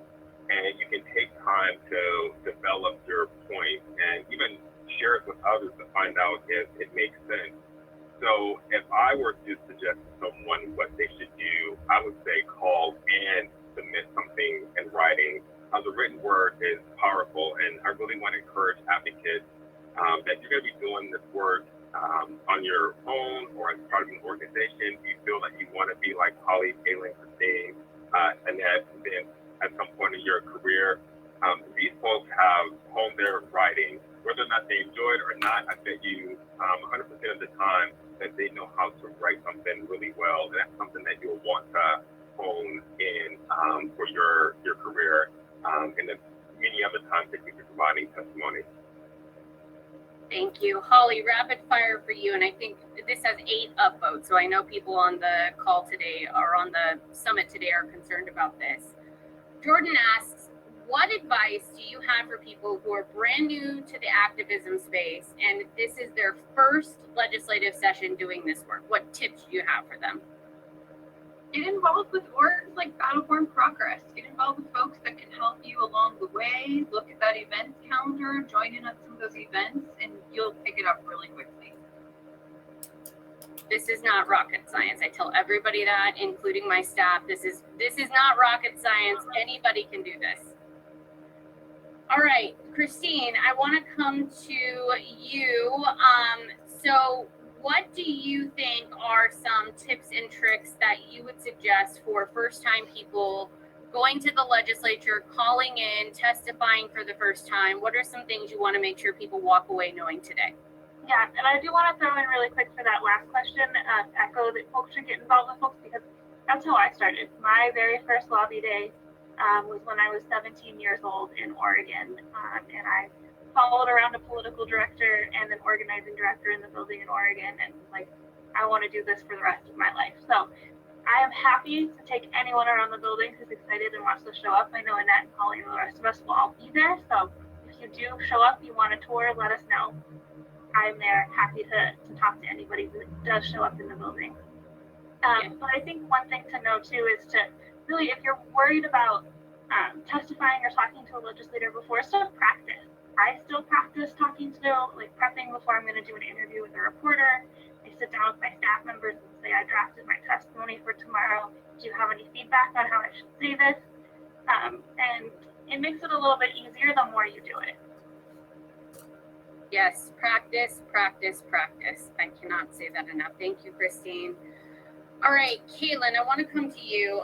and you can take time to develop your point and even share it with others to find out if it makes sense. So if I were to suggest to someone what they should do, I would say call and submit something in writing. The written word is powerful, and I really want to encourage advocates that you're going to be doing this work on your own or as part of an organization. You feel that you want to be like Holly, Kaylin, Christine, Annette, and then at some point in your career, these folks have honed their writing. Whether or not they enjoy it or not, I bet you 100% of the time that they know how to write something really well. And that's something that you'll want to hone in for your career and then many other times that you'll be providing testimony. Thank you. Holly, rapid fire for you. And I think this has 8 upvotes. So I know people on the call today or on the summit today are concerned about this. Jordan asks, what advice do you have for people who are brand new to the activism space and this is their first legislative session doing this work? What tips do you have for them? Get involved with orgs like Battleborn Progress. Get involved with folks that can help you along the way. Look at that events calendar, join in on some of those events, and you'll pick it up really quickly. This is not rocket science. I tell everybody that, including my staff. This is not rocket science. Anybody can do this. All right, Christine, I want to come to you. So what do you think are some tips and tricks that you would suggest for first-time people going to the legislature, calling in, testifying for the first time? What are some things you want to make sure people walk away knowing today? Yeah, and I do want to throw in really quick for that last question, echo that folks should get involved with folks because that's how I started. My very first lobby day was when I was 17 years old in Oregon, and I followed around a political director and an organizing director in the building in Oregon, and like, I want to do this for the rest of my life. So I am happy to take anyone around the building who's excited and wants to show up. I know Annette and Holly and the rest of us will all be there. So if you do show up, you want a tour, let us know. I'm there, happy to talk to anybody who does show up in the building. But I think one thing to know too is to really, if you're worried about testifying or talking to a legislator before, still practice. I still practice talking to, like prepping before I'm going to do an interview with a reporter. I sit down with my staff members and say, I drafted my testimony for tomorrow. Do you have any feedback on how I should say this? And it makes it a little bit easier the more you do it. Yes, practice, practice, practice. I cannot say that enough. Thank you, Christine. All right, Caitlin, I want to come to you.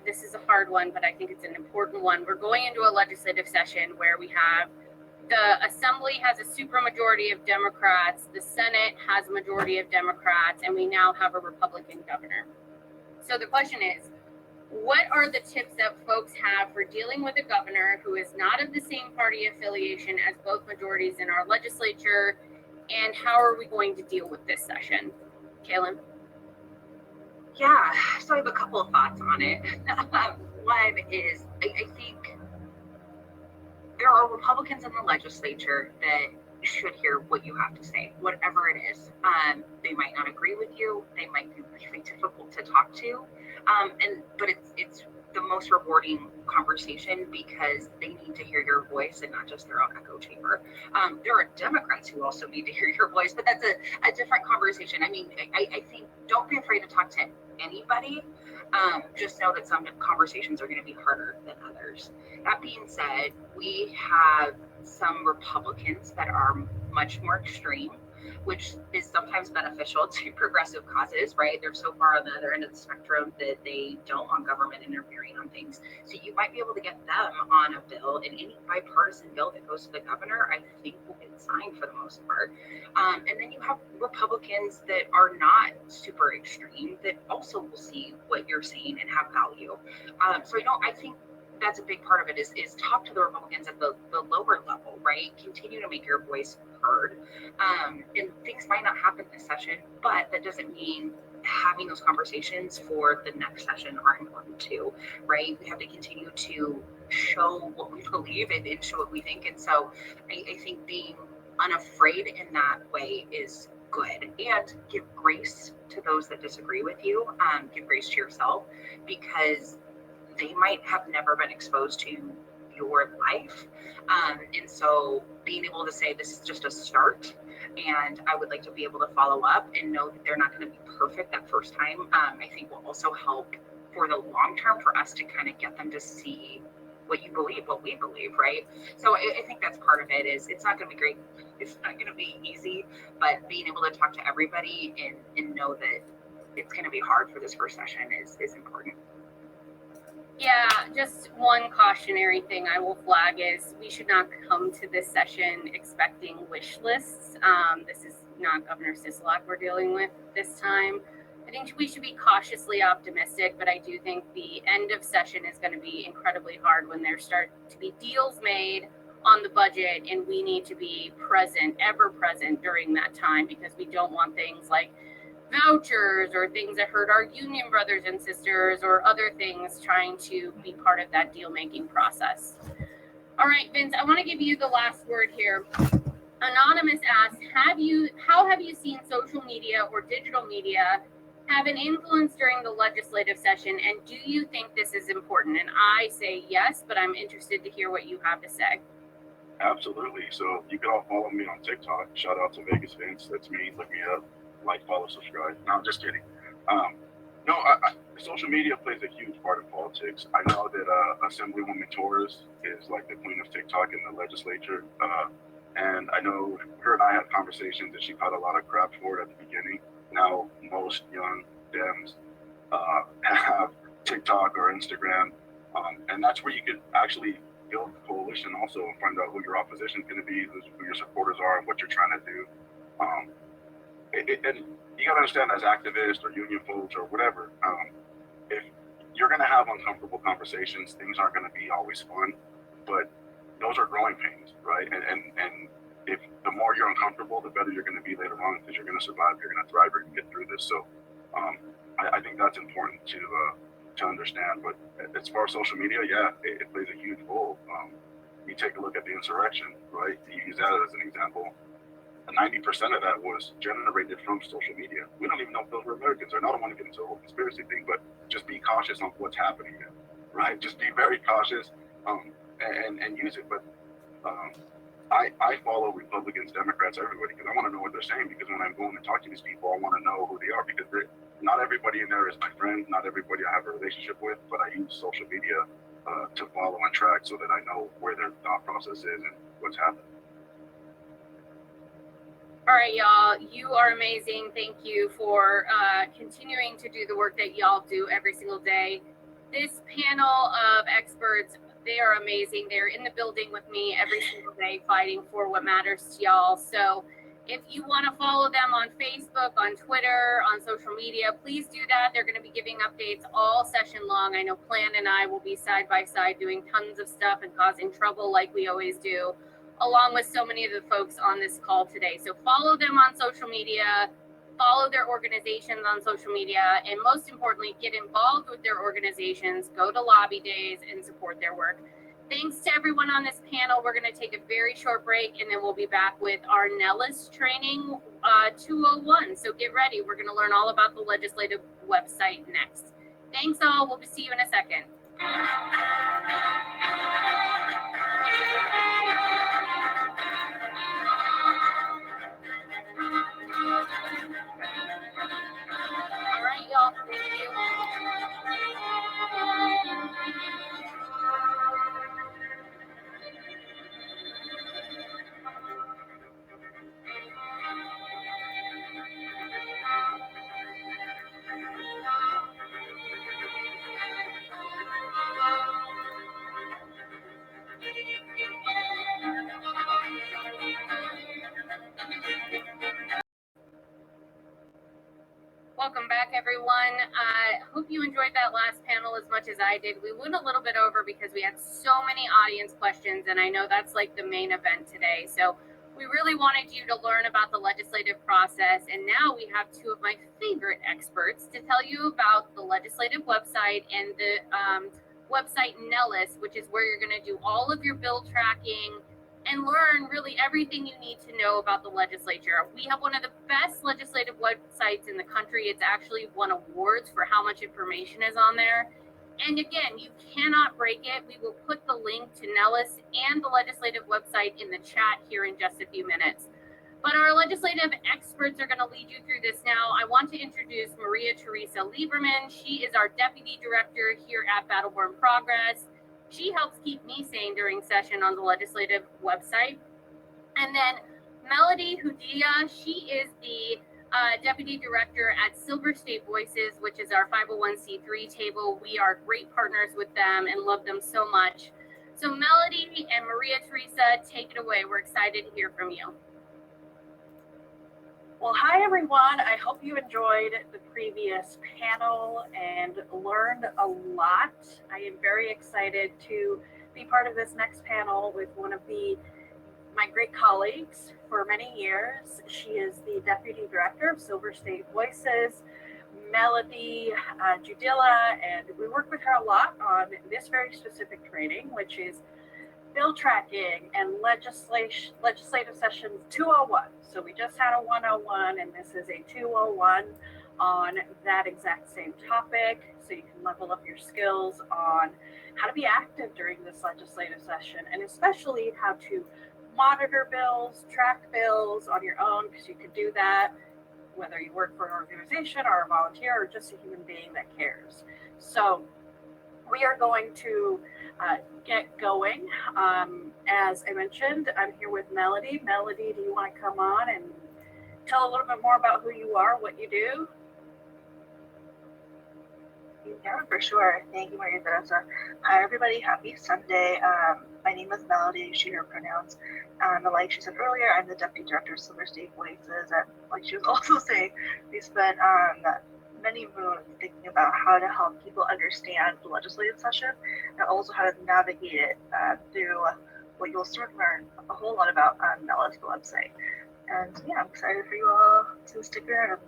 This is a hard one, but I think it's an important one. We're going into a legislative session where we have the Assembly has a supermajority of Democrats, the Senate has a majority of Democrats, and we now have a Republican governor. So the question is, what are the tips that folks have for dealing with a governor who is not of the same party affiliation as both majorities in our legislature, and how are we going to deal with this session? Caitlin? Yeah, so I have a couple of thoughts on it. One is, I think there are Republicans in the legislature that should hear what you have to say, whatever it is. They might not agree with you. They might be really difficult to talk to. But it's the most rewarding conversation because they need to hear your voice and not just their own echo chamber. There are Democrats who also need to hear your voice, but that's a different conversation. I mean, I think don't be afraid to talk to anybody. Just know that some conversations are going to be harder than others. That being said, we have some Republicans that are much more extreme, which is sometimes beneficial to progressive causes, right? They're so far on the other end of the spectrum that they don't want government interfering on things. So you might be able to get them on a bill, and any bipartisan bill that goes to the governor, I think will get signed for the most part. And then you have Republicans that are not super extreme that also will see what you're saying and have value. So I think that's a big part of it is talk to the Republicans at the lower level, right? Continue to make your voice heard. And things might not happen this session, but that doesn't mean having those conversations for the next session are important too, right? We have to continue to show what we believe and show what we think. And so I think being unafraid in that way is good, and give grace to those that disagree with you. Give grace to yourself because they might have never been exposed to your life. And so being able to say this is just a start and I would like to be able to follow up and know that they're not going to be perfect that first time, I think will also help for the long term for us to kind of get them to see what you believe, what we believe, right? So I think that's part of it. Is it's not going to be great. It's not going to be easy, but being able to talk to everybody and know that it's going to be hard for this first session is important. Yeah, just one cautionary thing I will flag is we should not come to this session expecting wish lists. This is not Governor Sisolak we're dealing with this time. I think we should be cautiously optimistic, but I do think the end of session is going to be incredibly hard when there start to be deals made on the budget, and we need to be present, ever present during that time, because we don't want things like vouchers or things that hurt our union brothers and sisters or other things trying to be part of that deal making process. All right, Vince, I want to give you the last word here. Anonymous asks, how have you seen social media or digital media have an influence during the legislative session, and do you think this is important? And I say yes, but I'm interested to hear what you have to say. Absolutely. So you can all follow me on TikTok. Shout out to Vegas Vince. That's me. Look me up. Like, follow, subscribe. No, I'm just kidding. Social media plays a huge part of politics. I know that Assemblywoman Torres is like the queen of TikTok in the legislature. And I know her and I had conversations that she caught a lot of crap for it at the beginning. Now, most young Dems have TikTok or Instagram. And that's where you could actually build a coalition also and find out who your opposition is going to be, who your supporters are, and what you're trying to do. And you got to understand, as activists or union folks or whatever, if you're going to have uncomfortable conversations, things aren't going to be always fun, but those are growing pains, right? And if the more you're uncomfortable, the better you're going to be later on, because you're going to survive, you're going to thrive, you're going to get through this. So I think that's important to understand. But as far as social media, yeah, it plays a huge role. You take a look at the insurrection, right? You use that as an example. 90% of that was generated from social media. We don't even know if those were Americans. And I don't want to get into a whole conspiracy thing, but just be cautious on what's happening there, right? Just be very cautious and use it. But I follow Republicans, Democrats, everybody, because I want to know what they're saying, because when I'm going to talk to these people, I want to know who they are, because not everybody in there is my friend, not everybody I have a relationship with, but I use social media to follow and track so that I know where their thought process is and what's happening. All right, y'all, you are amazing. Thank you for continuing to do the work that y'all do every single day. This panel of experts, they are amazing. They're in the building with me every single day fighting for what matters to y'all. So if you want to follow them on Facebook, on Twitter, on social media, please do that. They're going to be giving updates all session long. I know Plan and I will be side by side doing tons of stuff and causing trouble like we always do, along with so many of the folks on this call today. So follow them on social media, follow their organizations on social media, and most importantly, get involved with their organizations, go to lobby days and support their work. Thanks to everyone on this panel. We're going to take a very short break and then we'll be back with our Nellis training 201. So get ready. We're going to learn all about the legislative website next. Thanks all. We'll see you in a second. All right, y'all. Thank you. Welcome back, everyone. I hope you enjoyed that last panel as much as I did. We went a little bit over because we had so many audience questions, and I know that's like the main event today. So we really wanted you to learn about the legislative process, and now we have two of my favorite experts to tell you about the legislative website and the website Nellis, which is where you're going to do all of your bill tracking and learn really everything you need to know about the legislature. We have one of the best legislative websites in the country. It's actually won awards for how much information is on there. And again, you cannot break it. We will put the link to Nellis and the legislative website in the chat here in just a few minutes. But our legislative experts are going to lead you through this now. I want to introduce Maria Teresa Lieberman. She is our Deputy Director here at Battleborn Progress. She helps keep me sane during session on the legislative website. And then Melody Hudia, she is the Deputy Director at Silver State Voices, which is our 501c3 table. We are great partners with them and love them so much. So Melody and Maria Teresa, take it away. We're excited to hear from you. Well, hi everyone. I hope you enjoyed the previous panel and learned a lot. I am very excited to be part of this next panel with one of my great colleagues for many years. She is the Deputy Director of Silver State Voices, Melody Judilla, and we work with her a lot on this very specific training, which is bill tracking and legislative sessions 201. So we just had a 101 and this is a 201 on that exact same topic. So you can level up your skills on how to be active during this legislative session and especially how to monitor bills, track bills on your own, because you could do that whether you work for an organization or a volunteer or just a human being that cares. So we are going to get going. As I mentioned, I'm here with Melody. Melody, do you want to come on and tell a little bit more about who you are, what you do? Yeah, for sure. Thank you, Maria Teresa. Hi, everybody. Happy Sunday. My name is Melody, she, her pronouns. Like she said earlier, I'm the Deputy Director of Silver State Voices. And like she was also saying, we spent many moons thinking about how to help people understand the legislative session and also how to navigate it through what you'll soon learn a whole lot about on Nellis, the website. And yeah, I'm excited for you all to stick around and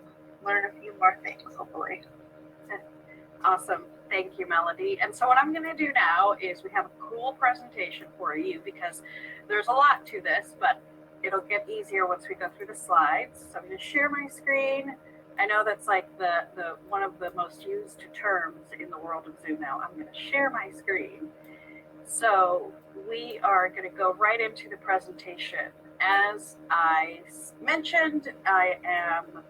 learn a few more things, hopefully. Awesome. Thank you, Melody. And so what I'm going to do now is we have a cool presentation for you because there's a lot to this, but it'll get easier once we go through the slides. So I'm going to share my screen. I know that's like the one of the most used terms in the world of Zoom now. I'm going to share my screen. So we are going to go right into the presentation. As I mentioned, I am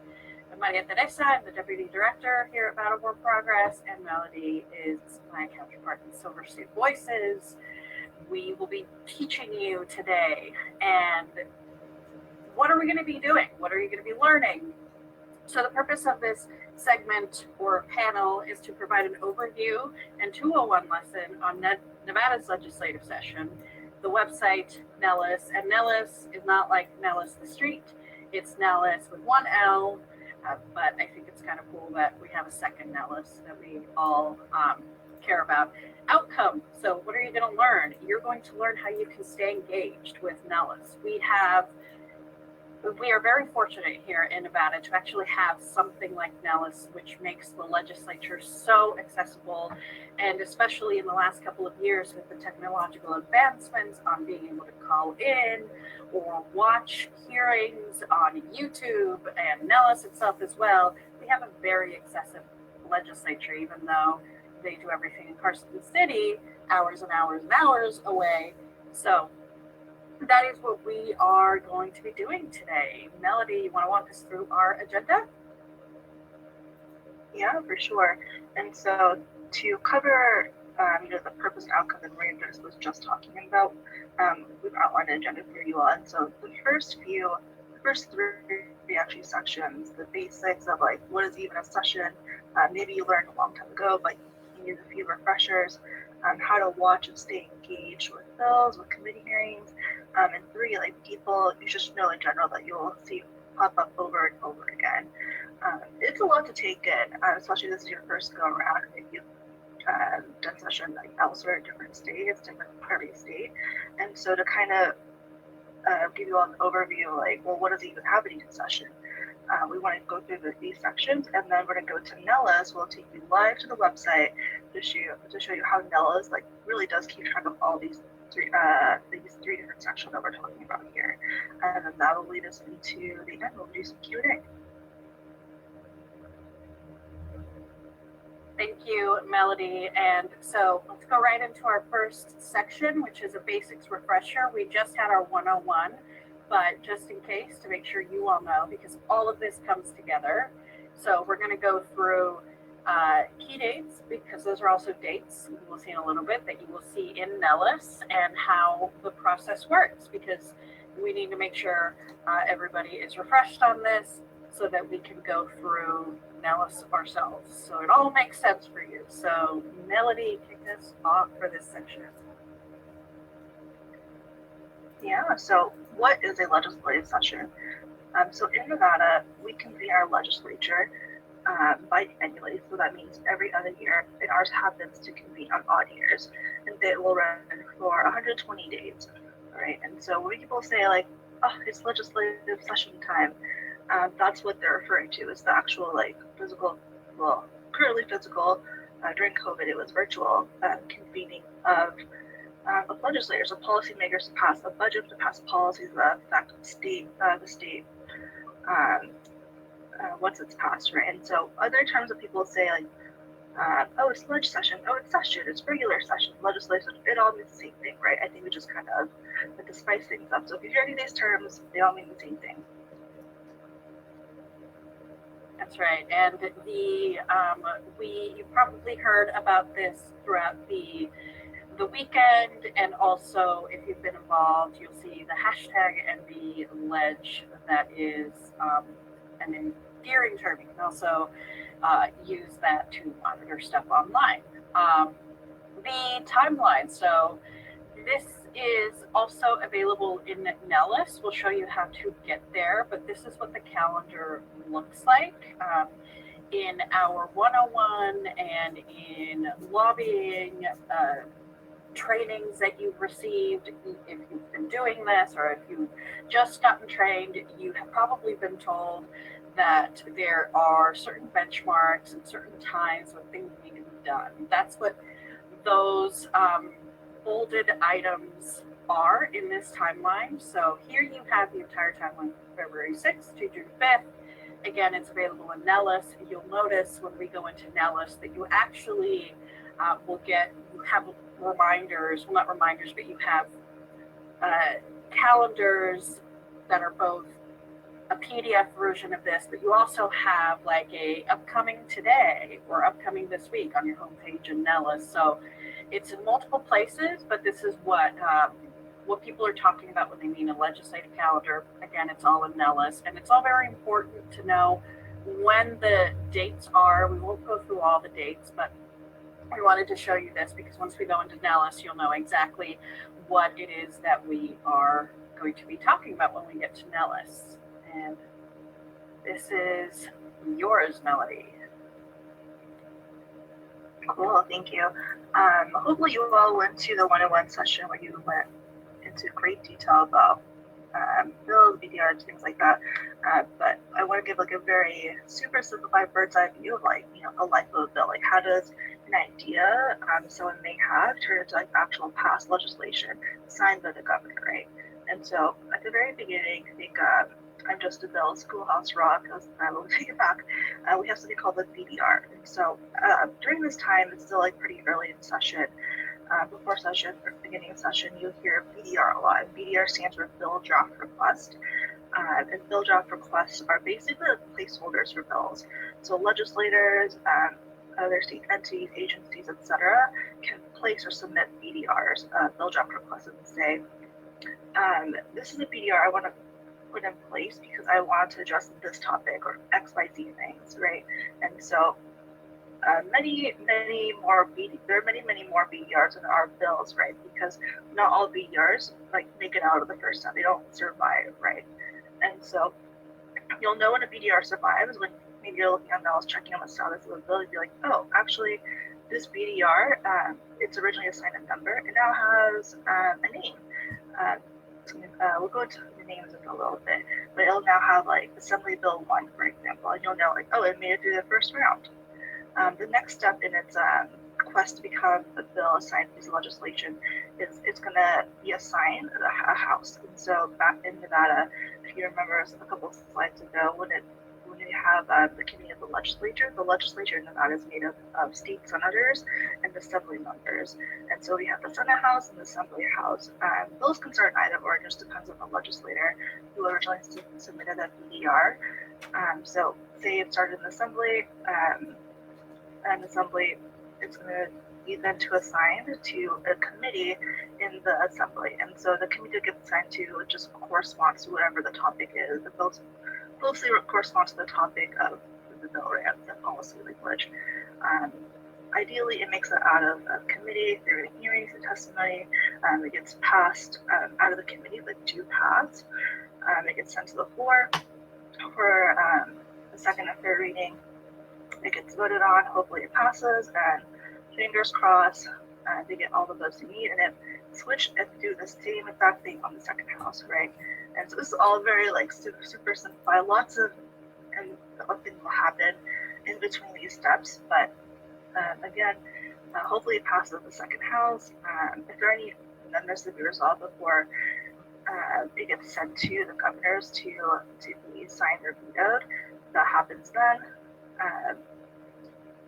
Maria Teresa. I'm the Deputy Director here at Battleborn Progress, and Melody is my counterpart in Silver State Voices. We will be teaching you today, and what are we going to be doing? What are you going to be learning? So the purpose of this segment or panel is to provide an overview and 201 lesson on Nevada's legislative session, the website Nellis, and Nellis is not like Nellis the street, it's Nellis with one L, but I think it's kind of cool that we have a second Nellis that we all care about. Outcome. So what are you going to learn? You're going to learn how you can stay engaged with Nellis. We are very fortunate here in Nevada to actually have something like Nellis, which makes the legislature so accessible. And especially in the last couple of years with the technological advancements on being able to call in or watch hearings on YouTube and Nellis itself as well, we have a very accessible legislature, even though they do everything in Carson City, hours and hours and hours away. So that is what we are going to be doing today. Melody, you want to walk us through our agenda? Yeah, for sure. And so to cover the purpose and outcome that Maria was just talking about, we've outlined an agenda for you all. And so the first three actually sections, the basics of like what is even a session, maybe you learned a long time ago, but you need a few refreshers, how to watch and stay engaged with bills, with committee hearings, and three, like people you just know in general that you'll see pop up over and over again. It's a lot to take in, especially this is your first go around. If you've done session like elsewhere in different states, different every state, and so to kind of give you all an overview, like, well, what is even happening in session? We want to go through these sections, and then we're going to go to Nellis. We'll take you live to the website to show you how Nellis like really does keep track of all these three different sections that we're talking about here, and then that will lead us into the end. We'll do some Q&A. Thank you, Melody. And so let's go right into our first section, which is a basics refresher. We just had our 101, but just in case to make sure you all know, because all of this comes together. So we're going to go through key dates, because those are also dates we will see in a little bit that you will see in Nellis, and how the process works, because we need to make sure everybody is refreshed on this so that we can go through Nellis ourselves. So it all makes sense for you. So Melody, kick us off for this section. Yeah, so what is a legislative session? So in Nevada, we convene our legislature biannually, so that means every other year, and ours happens to convene on odd years, and they will run for 120 days, right? And so when people say like, oh, it's legislative session time, that's what they're referring to, is the actual like physical, well, currently physical, during COVID it was virtual convening of legislators, of policymakers to pass a budget, to pass policies that affect the state once it's passed, right? And so other times that people say like, oh, it's leg session, oh, it's session, it's regular session, legislative, it all means the same thing, right? I think we just kind of like to spice things up. So if you hear any of these terms, they all mean the same thing. That's right. And you probably heard about this throughout the weekend, and also if you've been involved, you'll see the hashtag and the ledge that is an endearing term. You can also use that to monitor stuff online. The timeline. So this is also available in Nellis. We'll show you how to get there, but this is what the calendar looks like. In our 101 and in lobbying trainings that you've received, if you've been doing this or if you've just gotten trained, you have probably been told that there are certain benchmarks and certain times when things need to be done. That's what those bolded items are in this timeline. So here you have the entire timeline from February 6th to June 5th. Again, it's available in Nellis. You'll notice when we go into Nellis that you actually you have reminders, well, not reminders, but you have calendars that are both a PDF version of this, but you also have like a upcoming today or upcoming this week on your homepage in Nellis. So it's in multiple places, but this is what what people are talking about when they mean a legislative calendar. Again, it's all in Nellis, and it's all very important to know when the dates are. We won't go through all the dates, but we wanted to show you this because once we go into Nellis, you'll know exactly what it is that we are going to be talking about when we get to Nellis. And this is yours, Melody. Cool, thank you. Hopefully you all went to the one-on-one session where you went into great detail about bills, BDRs, things like that. But I want to give like a very super simplified bird's eye view of like, you know, the life of a bill. Like how does an idea someone may have turn into like actual passed legislation signed by the governor, right? And so at the very beginning, I think I'm just a bill, Schoolhouse Rock, I will take it back. We have something called the BDR. And so during this time, it's still like pretty early in session. Before session, or beginning of session, you'll hear BDR a lot. And BDR stands for Bill Draft Request. And bill draft requests are basically placeholders for bills. So legislators, other state entities, agencies, etc., can place or submit BDRs, bill draft requests, and say, this is a BDR I want to put in place because I want to address this topic or X, Y, Z things, right? And so there are many more BDRs in our bills, right? Because not all BDRs like make it out of the first time; they don't survive, right? And so you'll know when a BDR survives when maybe you're looking on Nellis, checking on the status of the bill. You'd be like, oh, actually, this BDR, it's originally assigned a number. It now has a name. We'll go into the names in a little bit, but it'll now have like Assembly Bill 1, for example, and you'll know like, oh, it made it through the first round. The next step in its quest to become a bill assigned piece of legislation is it's going to be assigned a house. And so back in Nevada, if you remember a couple of slides ago, when you have the committee of the legislature in Nevada is made up of state senators and assembly members. And so we have the Senate House and the Assembly House. Bills can start in either or, it just depends on the legislator who originally submitted a BDR. So say it started in the Assembly, and Assembly, it's going to be then to assign to a committee in the Assembly. And so the committee gets assigned to just corresponds to whatever the topic is. The bills closely corresponds to the topic of the bill, right? The policy language. Ideally, it makes it out of a committee through hearings and testimony. It gets passed out of the committee with 2 paths. It gets sent to the floor for the second and third reading. It gets voted on. Hopefully, it passes, and fingers crossed, they get all the votes they need, and it switch and do the same exact thing on the second house, right? And so this is all very like super simplified. Lots of things will happen in between these steps, but again, hopefully it passes the second house. If there are any amendments to be resolved before it gets sent to the governors to be signed or vetoed, that happens then.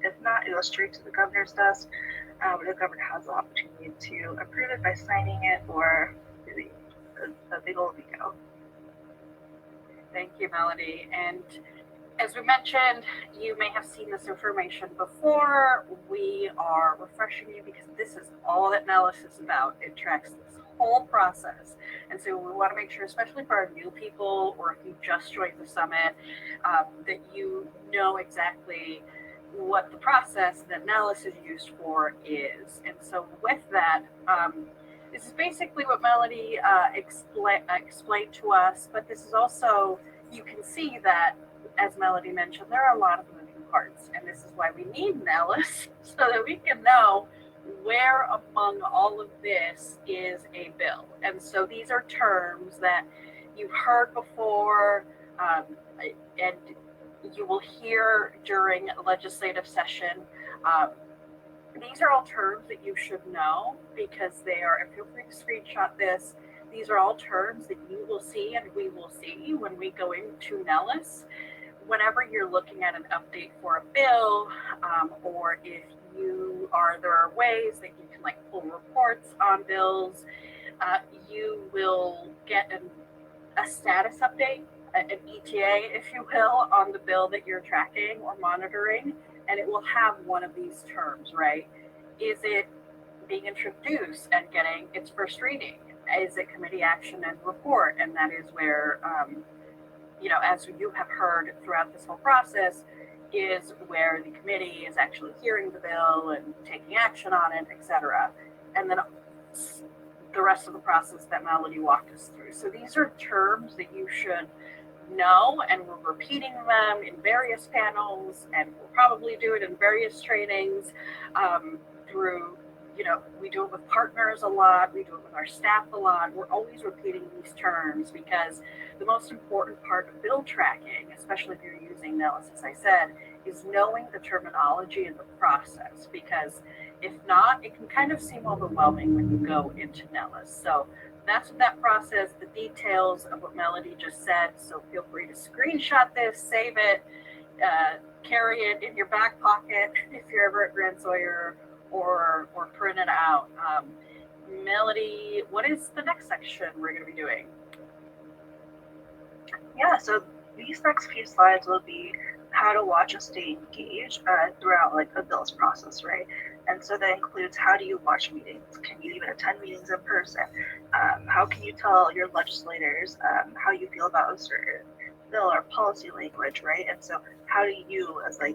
If not, it goes straight to the governor's desk, where the governor has the opportunity to approve it by signing it or doing a big old veto. Thank you, Melody. And as we mentioned, you may have seen this information before. We are refreshing you because this is all that Nellis is about. It tracks this whole process. And so we want to make sure, especially for our new people, or if you just joined the summit, that you know exactly what the process that Nellis is used for is. And so with that, this is basically what Melody explained to us, but this is also, you can see that, as Melody mentioned, there are a lot of moving parts, and this is why we need Nellis, so that we can know where among all of this is a bill. And so these are terms that you've heard before, and you will hear during a legislative session. These are all terms that you should know, because they are, and feel free to screenshot this, these are all terms that you will see and we will see when we go into Nellis. Whenever you're looking at an update for a bill, or if there are ways that you can like pull reports on bills, you will get a status update, an ETA, if you will, on the bill that you're tracking or monitoring, and it will have one of these terms, right? Is it being introduced and getting its first reading? is it committee action and report? And that is where, as you have heard throughout this whole process, is where the committee is actually hearing the bill and taking action on it, etc. And then the rest of the process that Melody walked us through. So these are terms that you should know, and we're repeating them in various panels, and we'll probably do it in various trainings through, we do it with partners a lot, we do it with our staff a lot. We're always repeating these terms because the most important part of bill tracking, especially if you're using Nellis, as I said, is knowing the terminology and the process, because if not, it can kind of seem overwhelming when you go into Nellis. So that's what that process, the details of what Melody just said. So feel free to screenshot this, save it, carry it in your back pocket if you're ever at Grand Sawyer, or print it out. Melody, what is the next section we're going to be doing? Yeah, so these next few slides will be how to watch and stay engaged throughout like a bill's process, right? And so that includes, how do you watch meetings? Can you even attend meetings in person? How can you tell your legislators how you feel about a certain bill or policy language, right? And so how do you, as a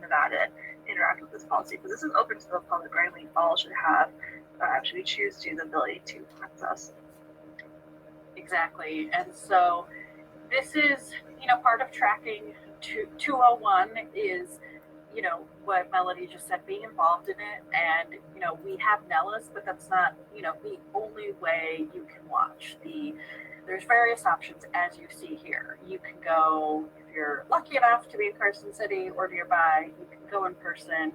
Nevada, interact with this policy? Because this is open to the public, right? We all should have, should we choose to, the ability to access. Exactly. And so this is, part of tracking 201 is, what Melody just said, being involved in it. And, we have Nellis, but that's not, the only way you can watch. There's various options, as you see here. You can go, if you're lucky enough to be in Carson City or nearby, you can go in person.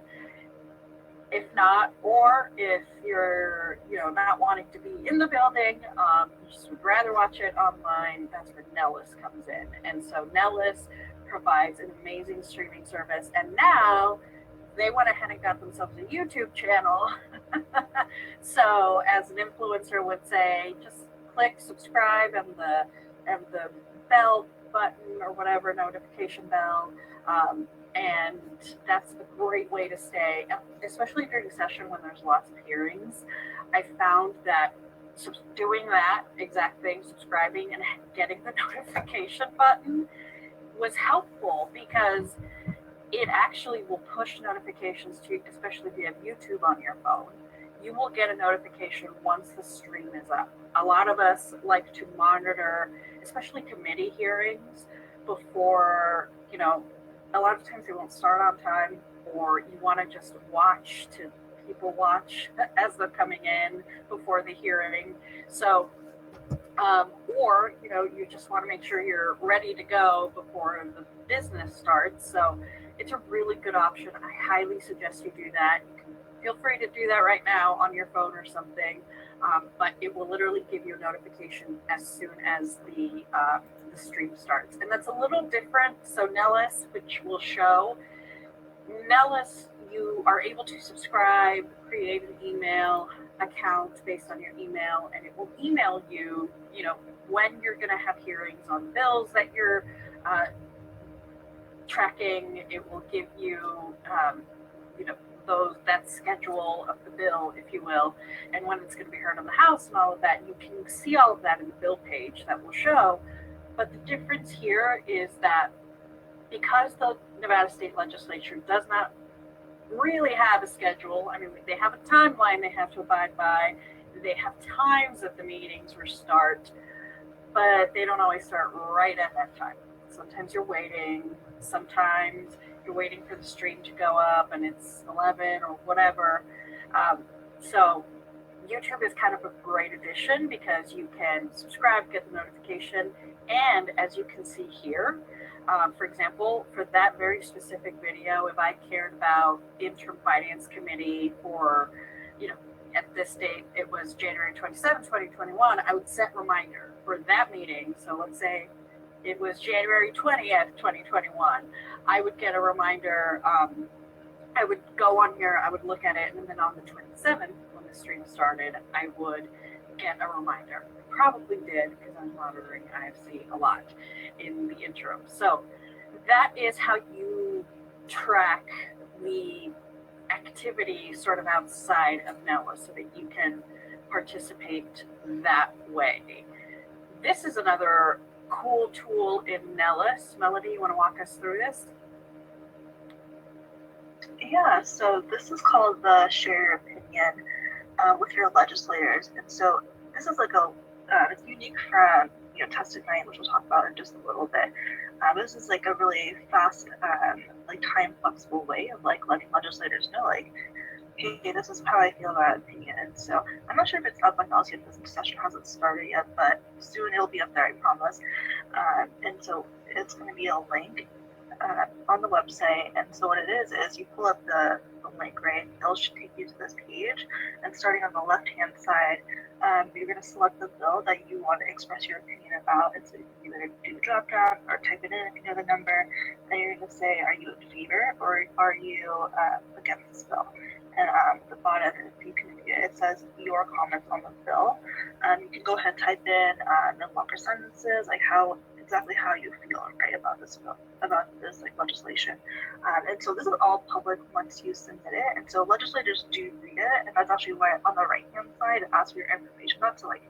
If not, or if you're, not wanting to be in the building, you just would rather watch it online, that's where Nellis comes in. And so Nellis provides an amazing streaming service. And now they went ahead and got themselves a YouTube channel. So as an influencer would say, just click subscribe and the bell button or whatever, notification bell. And that's a great way to stay, especially during session when there's lots of hearings. I found that doing that exact thing, subscribing and getting the notification button, was helpful, because it actually will push notifications to you, especially if you have YouTube on your phone. You will get a notification once the stream is up. A lot of us like to monitor, especially committee hearings, before, a lot of times they won't start on time, or you want to just watch to people watch as they're coming in before the hearing. So, or, you just want to make sure you're ready to go before the business starts. So it's a really good option. I highly suggest you do that. Feel free to do that right now on your phone or something, but it will literally give you a notification as soon as the stream starts. And that's a little different. So Nellis, which will show, Nellis, you are able to subscribe, create an email account based on your email, and it will email you, when you're going to have hearings on bills that you're tracking. It will give you, that schedule of the bill, if you will, and when it's going to be heard on the House and all of that. You can see all of that in the bill page that will show. But the difference here is that because the Nevada State Legislature does not really have a schedule, they have a timeline they have to abide by. They have times that the meetings will start, but they don't always start right at that time. Sometimes you're waiting. Sometimes you're waiting for the stream to go up and it's 11 or whatever. So YouTube is kind of a great addition, because you can subscribe, get the notification, and as you can see here, for example, for that very specific video, if I cared about interim finance committee for, at this date, it was January 27, 2021, I would set reminder for that meeting. So let's say it was January 20th, 2021. I would get a reminder. I would go on here, I would look at it, and then on the 27th, when the stream started, I would get a reminder. I probably did, because I'm monitoring IFC a lot in the interim. So that is how you track the activity sort of outside of Nellis, so that you can participate that way. This is another cool tool in Nellis. Melody, you want to walk us through this? Yeah, so this is called the Share Your Opinion with your legislators. And so this is like it's unique from, Tested Night, which we'll talk about in just a little bit. This is like a really fast, like time flexible way of like letting legislators know, like, hey, this is how I feel about opinion. And so I'm not sure if it's up on Nellis yet, this session hasn't started yet, but soon it'll be up there, I promise. And so it's going to be a link on the website. And so what it is you pull up the link, right? It'll should take you to this page. And starting on the left-hand side, you're going to select the bill that you want to express your opinion about. And so you can either do the drop down or type it in if you know the number. And you're going to say, are you in favor or are you against this bill? And the bottom, if you can, it says your comments on the bill. You can go ahead and type in no longer sentences, like exactly how you feel, right, about this bill, about this like legislation. And so this is all public once you submit it. And so legislators do read it, and that's actually why on the right hand side it asks for your information, not to like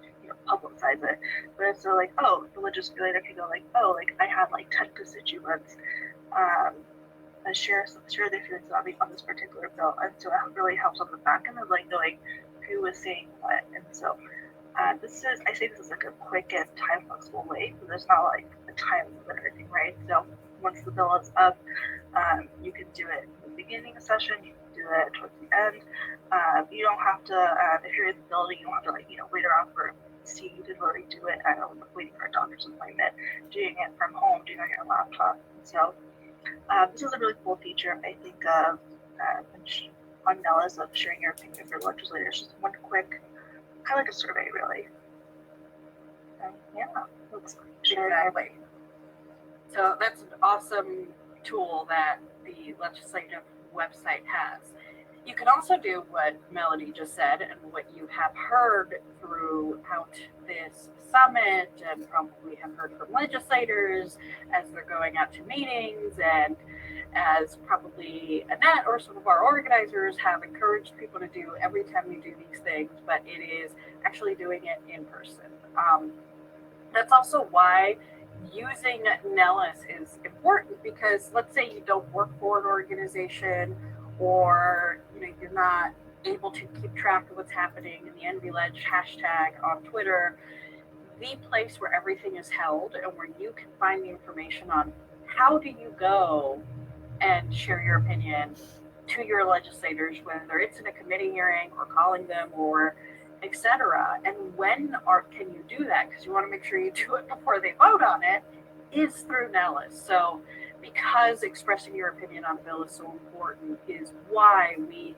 publicize it, but it's so like, oh, the legislator can go like, oh, like I had like 10 constituents share their feelings on this particular bill, and so it really helps on the back end of like knowing who is saying what. And so I say this is like a quick and time flexible way, so there's not like a time limit or anything, right? So once the bill is up, you can do it in the beginning of the session, you can do it towards the end. You don't have to, if you're in the building, you don't have to like, wait around for see, you can already do it at home, waiting for a doctor's appointment, doing it from home, doing it on your laptop. So this is a really cool feature, I think, of on Nellis of sharing your opinion for legislators. Just one quick, kind of like a survey, really. Yeah, let's share Exactly. So that's an awesome tool that the legislative website has. You can also do what Melody just said and what you have heard throughout this summit and probably have heard from legislators as they're going out to meetings, and as probably Annette or some of our organizers have encouraged people to do every time we do these things, but it is actually doing it in person. That's also why using Nellis is important, because let's say you don't work for an organization, or you're not able to keep track of what's happening in the NVLeg hashtag on Twitter. The place where everything is held and where you can find the information on how do you go and share your opinion to your legislators, whether it's in a committee hearing or calling them or etc. And when can you do that? Because you want to make sure you do it before they vote on it, is through Nellis. So because expressing your opinion on a bill is so important is why we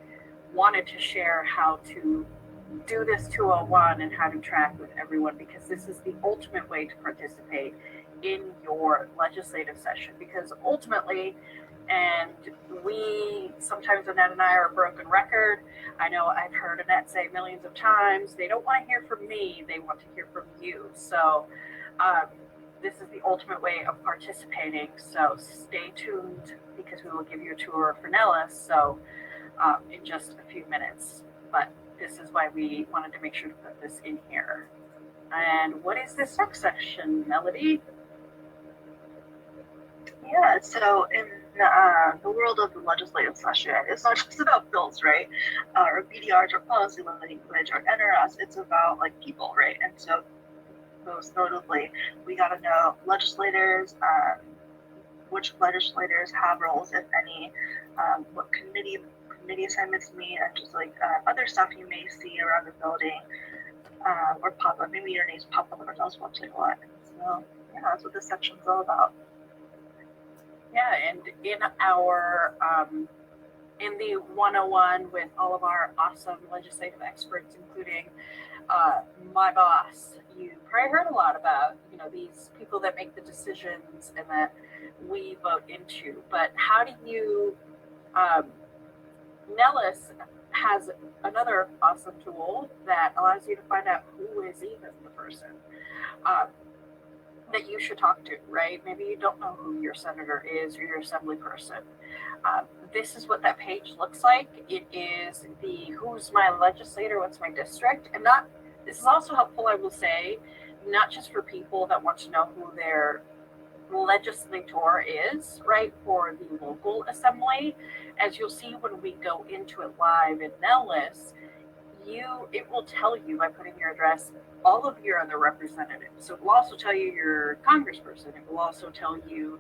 wanted to share how to do this 201 and how to track with everyone, because this is the ultimate way to participate in your legislative session. Because ultimately, and we sometimes, Annette and I are a broken record. I know I've heard Annette say millions of times, they don't want to hear from me, they want to hear from you. So this is the ultimate way of participating. So stay tuned, because we will give you a tour for Nellis. So in just a few minutes, but this is why we wanted to make sure to put this in here. And what is this next section, Melody? Yeah, so in the world of the legislative session, it's not just about bills, right? Or BDRs or policy language or NRS, it's about like people, right? And so most notably, we got to know legislators, which legislators have roles, if any, what committee assignments mean, and just like other stuff you may see around the building, or pop up. Maybe your names pop up on our website a lot. So yeah, that's what this section's all about. Yeah, and in our in the 101 with all of our awesome legislative experts, including my boss, you probably heard a lot about these people that make the decisions and that we vote into. But how do you Nellis has another awesome tool that allows you to find out who is even the person. that you should talk to, right? Maybe you don't know who your senator is or your assembly person. This is what that page looks like. It is the who's my legislator, what's my district, and not. This is also helpful, I will say, not just for people that want to know who their legislator is, right, for the local assembly. As you'll see when we go into it live in Nellis, it will tell you by putting your address all of your other representatives. So it will also tell you your congressperson. It will also tell you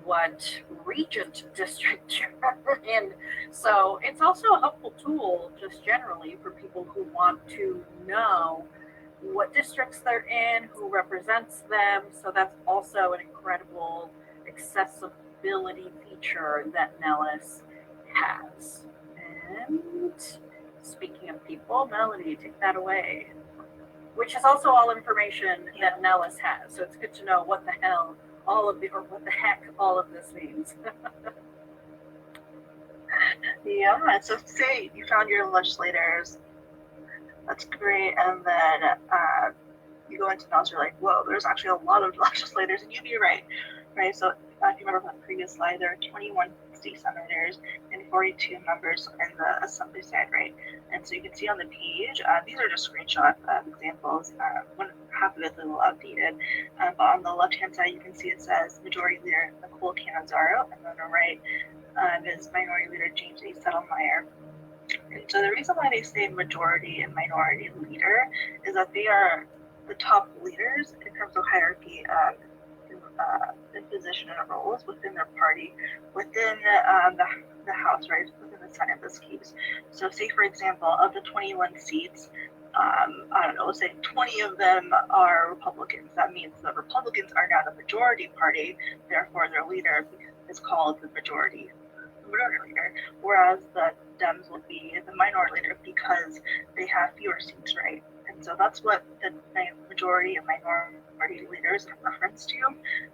what regent district you're in. So it's also a helpful tool just generally for people who want to know what districts they're in, who represents them. So that's also an incredible accessibility feature that Nellis has. And speaking of people, Melody, take that away. Which is also all information that Nellis has. So it's good to know what the heck all of this means. Yeah, so say you found your legislators, that's great, and then you go into Nellis, you're like, whoa, there's actually a lot of legislators, and you'd be right? So if you remember from the previous slide, there are 21 state senators and 42 members in the assembly side, right? And so you can see on the page, these are just screenshot examples. When half of it's a little outdated, but on the left-hand side, you can see it says Majority Leader Nicole Cannizzaro, and on the right is Minority Leader James A. Settlemeyer. And so the reason why they say Majority and Minority Leader is that they are the top leaders in terms of hierarchy in position and roles within their party, within the House, right, within the Senate, this case. So say, for example, of the 21 seats, I don't know, let's say 20 of them are Republicans. That means the Republicans are now the majority party, therefore their leader is called the majority leader, whereas the Dems will be the minority leader because they have fewer seats, right? And so that's what the majority and minority leaders are reference to.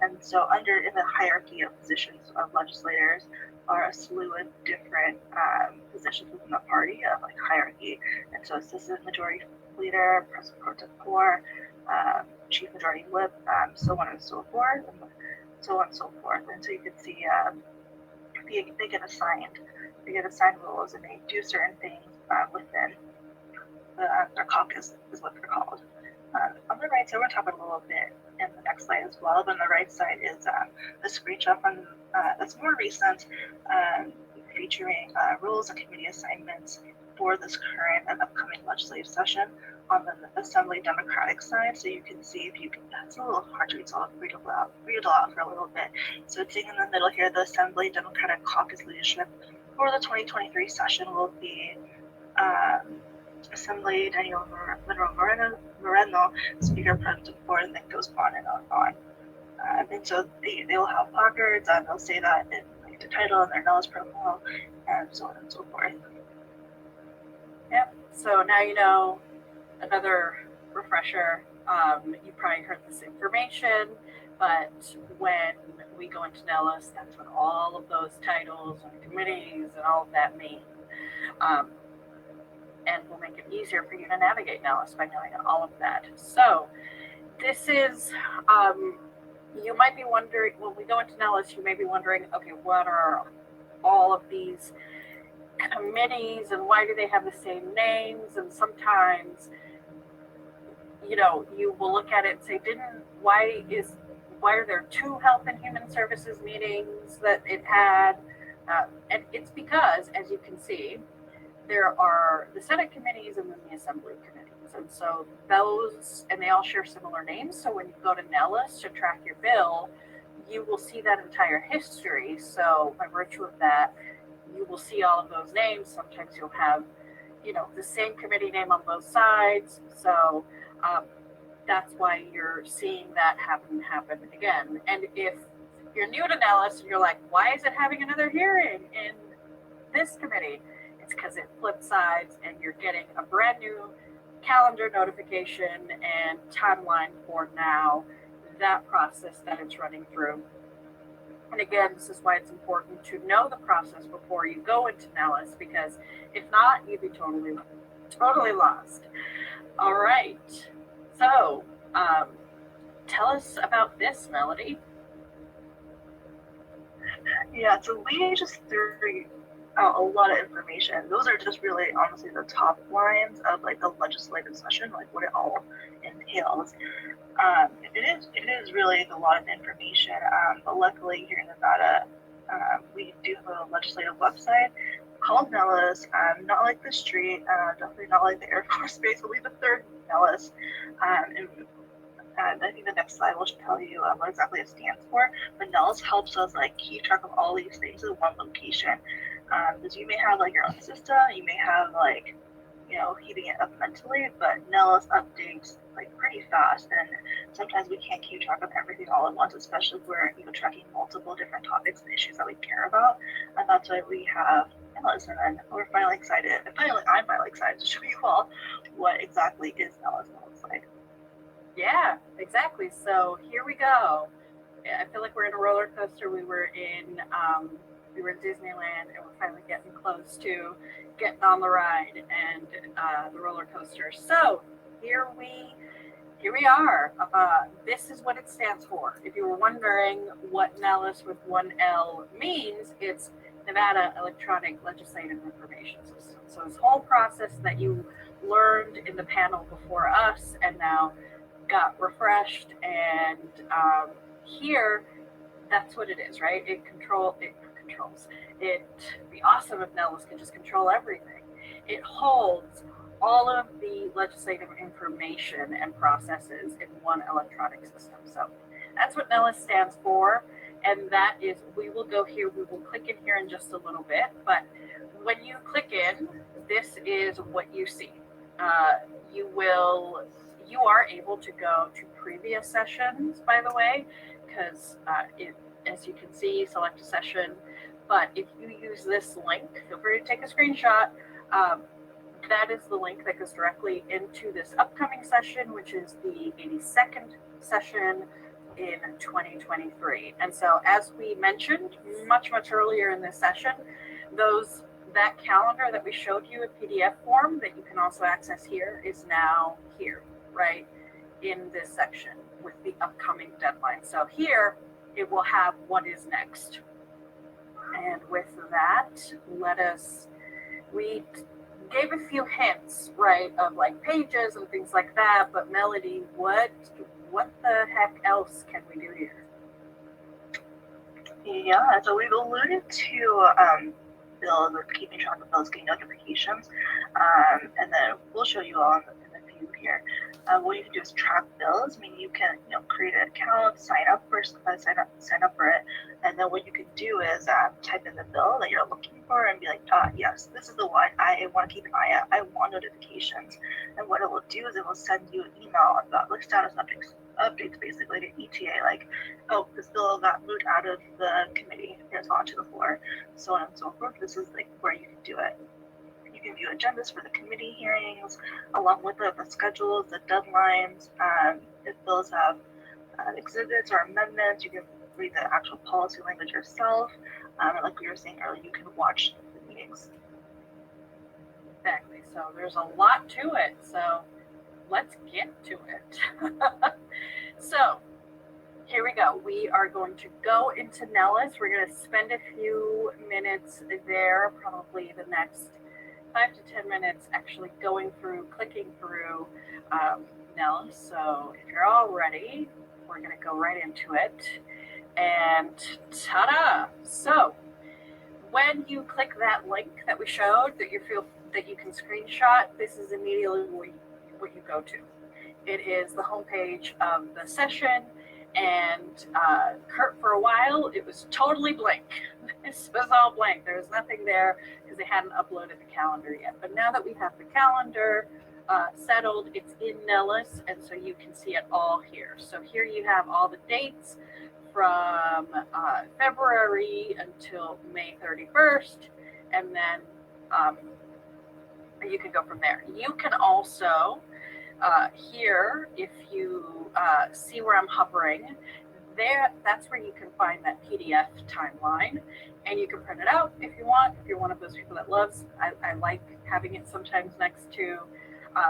And so in the hierarchy of positions of legislators are a slew of different positions within the party of like hierarchy. And so assistant majority leader, president pro tempore, chief majority whip, so on and so forth, and so on and so forth. And so you can see they get assigned roles, and they do certain things within their caucus is what they're called. On the right side, we're talking a little bit in the next slide as well, but on the right side is a screenshot from that's more recent, featuring rules and committee assignments for this current and upcoming legislative session on the Assembly Democratic side. So you can see it's a little hard to read, so I'll read it aloud for a little bit. So it's saying in the middle here, the Assembly Democratic Caucus leadership for the 2023 session will be Assembly Daniel Moreno, Speaker Pro Tempore, and then goes on and on. And so they will have placards, and they'll say that in like the title and their Nellis profile, and so on and so forth. Yep. So now you know. Another refresher. You probably heard this information, but when we go into Nellis, that's what all of those titles and committees and all of that mean. And we'll make it easier for you to navigate Nellis by knowing all of that. So this is, you might be wondering, when we go into Nellis, you may be wondering, okay, what are all of these committees and why do they have the same names? And sometimes, you will look at it and say, why are there 2 Health and Human Services meetings that it had? And it's because, as you can see, there are the Senate committees and then the Assembly committees. And so and they all share similar names. So when you go to Nellis to track your bill, you will see that entire history. So by virtue of that, you will see all of those names. Sometimes you'll have, the same committee name on both sides. So that's why you're seeing that happen again. And if you're new to Nellis and you're like, why is it having another hearing in this committee? It's because it flipped sides and you're getting a brand new calendar notification and timeline for now that process that it's running through. And again, this is why it's important to know the process before you go into Nellis, because if not, you'd be totally lost. All right. So tell us about this, Melody. Yeah, so we just threw out a lot of information. Those are just really honestly the top lines of like the legislative session, like what it all entails. It is really a lot of information, but luckily here in Nevada, we do have a legislative website called Nellis, not like the street, definitely not like the Air Force Base, but we have a third Nellis. And I think the next slide will tell you what exactly it stands for. But Nellis helps us like keep track of all these things in one location. Because you may have like your own system, you may have like, you know, heating it up mentally, but Nellis updates like pretty fast, and sometimes we can't keep track of everything all at once, especially if we're, you know, tracking multiple different topics and issues that we care about. And that's why we have Nellis, and then we're finally excited. And I'm finally excited to show you all what exactly is Nellis and what it looks like. Yeah, exactly. So here we go. I feel like we're in a roller coaster. We were in Disneyland, and we're finally getting close to getting on the ride and the roller coaster. So here we are. This is what it stands for. If you were wondering what Nellis with one L means, it's Nevada Electronic Legislative Information System. So this whole process that you learned in the panel before us and now got refreshed, and here, that's what it is, right? It controls. It'd be awesome if Nellis could just control everything. It holds all of the legislative information and processes in one electronic system. So that's what Nellis stands for. And that is, we will go here, we will click in here in just a little bit. But when you click in, this is what you see. You are able to go to previous sessions, by the way, because as you can see, select a session. But if you use this link, feel free to take a screenshot. That is the link that goes directly into this upcoming session, which is the 82nd session in 2023. And so, as we mentioned much earlier in this session, that calendar that we showed you in PDF form that you can also access here is now here, right, in this section with the upcoming deadline. So here it will have what is next. And with that, we gave a few hints, right, of like pages and things like that, but Melody, what the heck else can we do here? Yeah, so we've alluded to bills or keeping track of bills, getting notifications, and then we'll show you all in the view here. What you can do is track bills. I mean, you can create an account, sign up for it, and then what you can do is type in the bill that you're looking for and be like, yes, this is the one I want to keep an eye out. I want notifications, and what it will do is it will send you an email about like status updates basically to ETA, like, oh, this bill got moved out of the committee, it's onto the floor, so on and so forth. This is like where you can do it. You can view agendas for the committee hearings, along with the schedules, the deadlines. If bills have exhibits or amendments, you can read the actual policy language yourself. And like we were saying earlier, you can watch the meetings. Exactly. So there's a lot to it. So let's get to it. So here we go. We are going to go into Nellis. We're going to spend a few minutes there, probably the next 5 to 10 minutes actually clicking through Nellis. So if you're all ready, we're going to go right into it. And ta-da! So when you click that link that we showed that you can screenshot, this is immediately what you go to. It is the homepage of the session. And for a while, it was totally blank. This was all blank. There was nothing there because they hadn't uploaded the calendar yet. But now that we have the calendar settled, it's in Nellis, and so you can see it all here. So here you have all the dates from February until May 31st, and then you can go from there. You can also here, if you see where I'm hovering, that's where you can find that PDF timeline, and you can print it out if you want. If you're one of those people that loves, I like having it sometimes next to